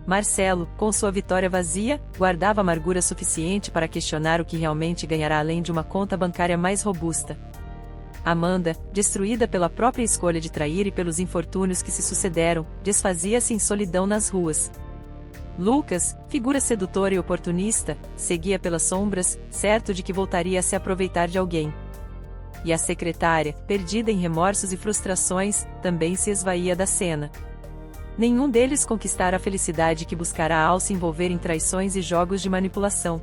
Marcelo, com sua vitória vazia, guardava amargura suficiente para questionar o que realmente ganhará além de uma conta bancária mais robusta. Amanda, destruída pela própria escolha de trair e pelos infortúnios que se sucederam, desfazia-se em solidão nas ruas. Lucas, figura sedutora e oportunista, seguia pelas sombras, certo de que voltaria a se aproveitar de alguém. E a secretária, perdida em remorsos e frustrações, também se esvaía da cena. Nenhum deles conquistara a felicidade que buscara ao se envolver em traições e jogos de manipulação.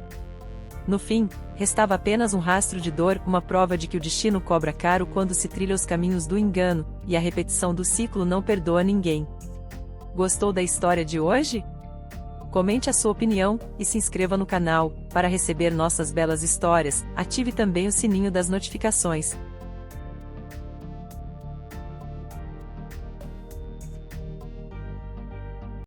No fim, restava apenas um rastro de dor, uma prova de que o destino cobra caro quando se trilha os caminhos do engano, e a repetição do ciclo não perdoa ninguém. Gostou da história de hoje? Comente a sua opinião, e se inscreva no canal, para receber nossas belas histórias. Ative também o sininho das notificações.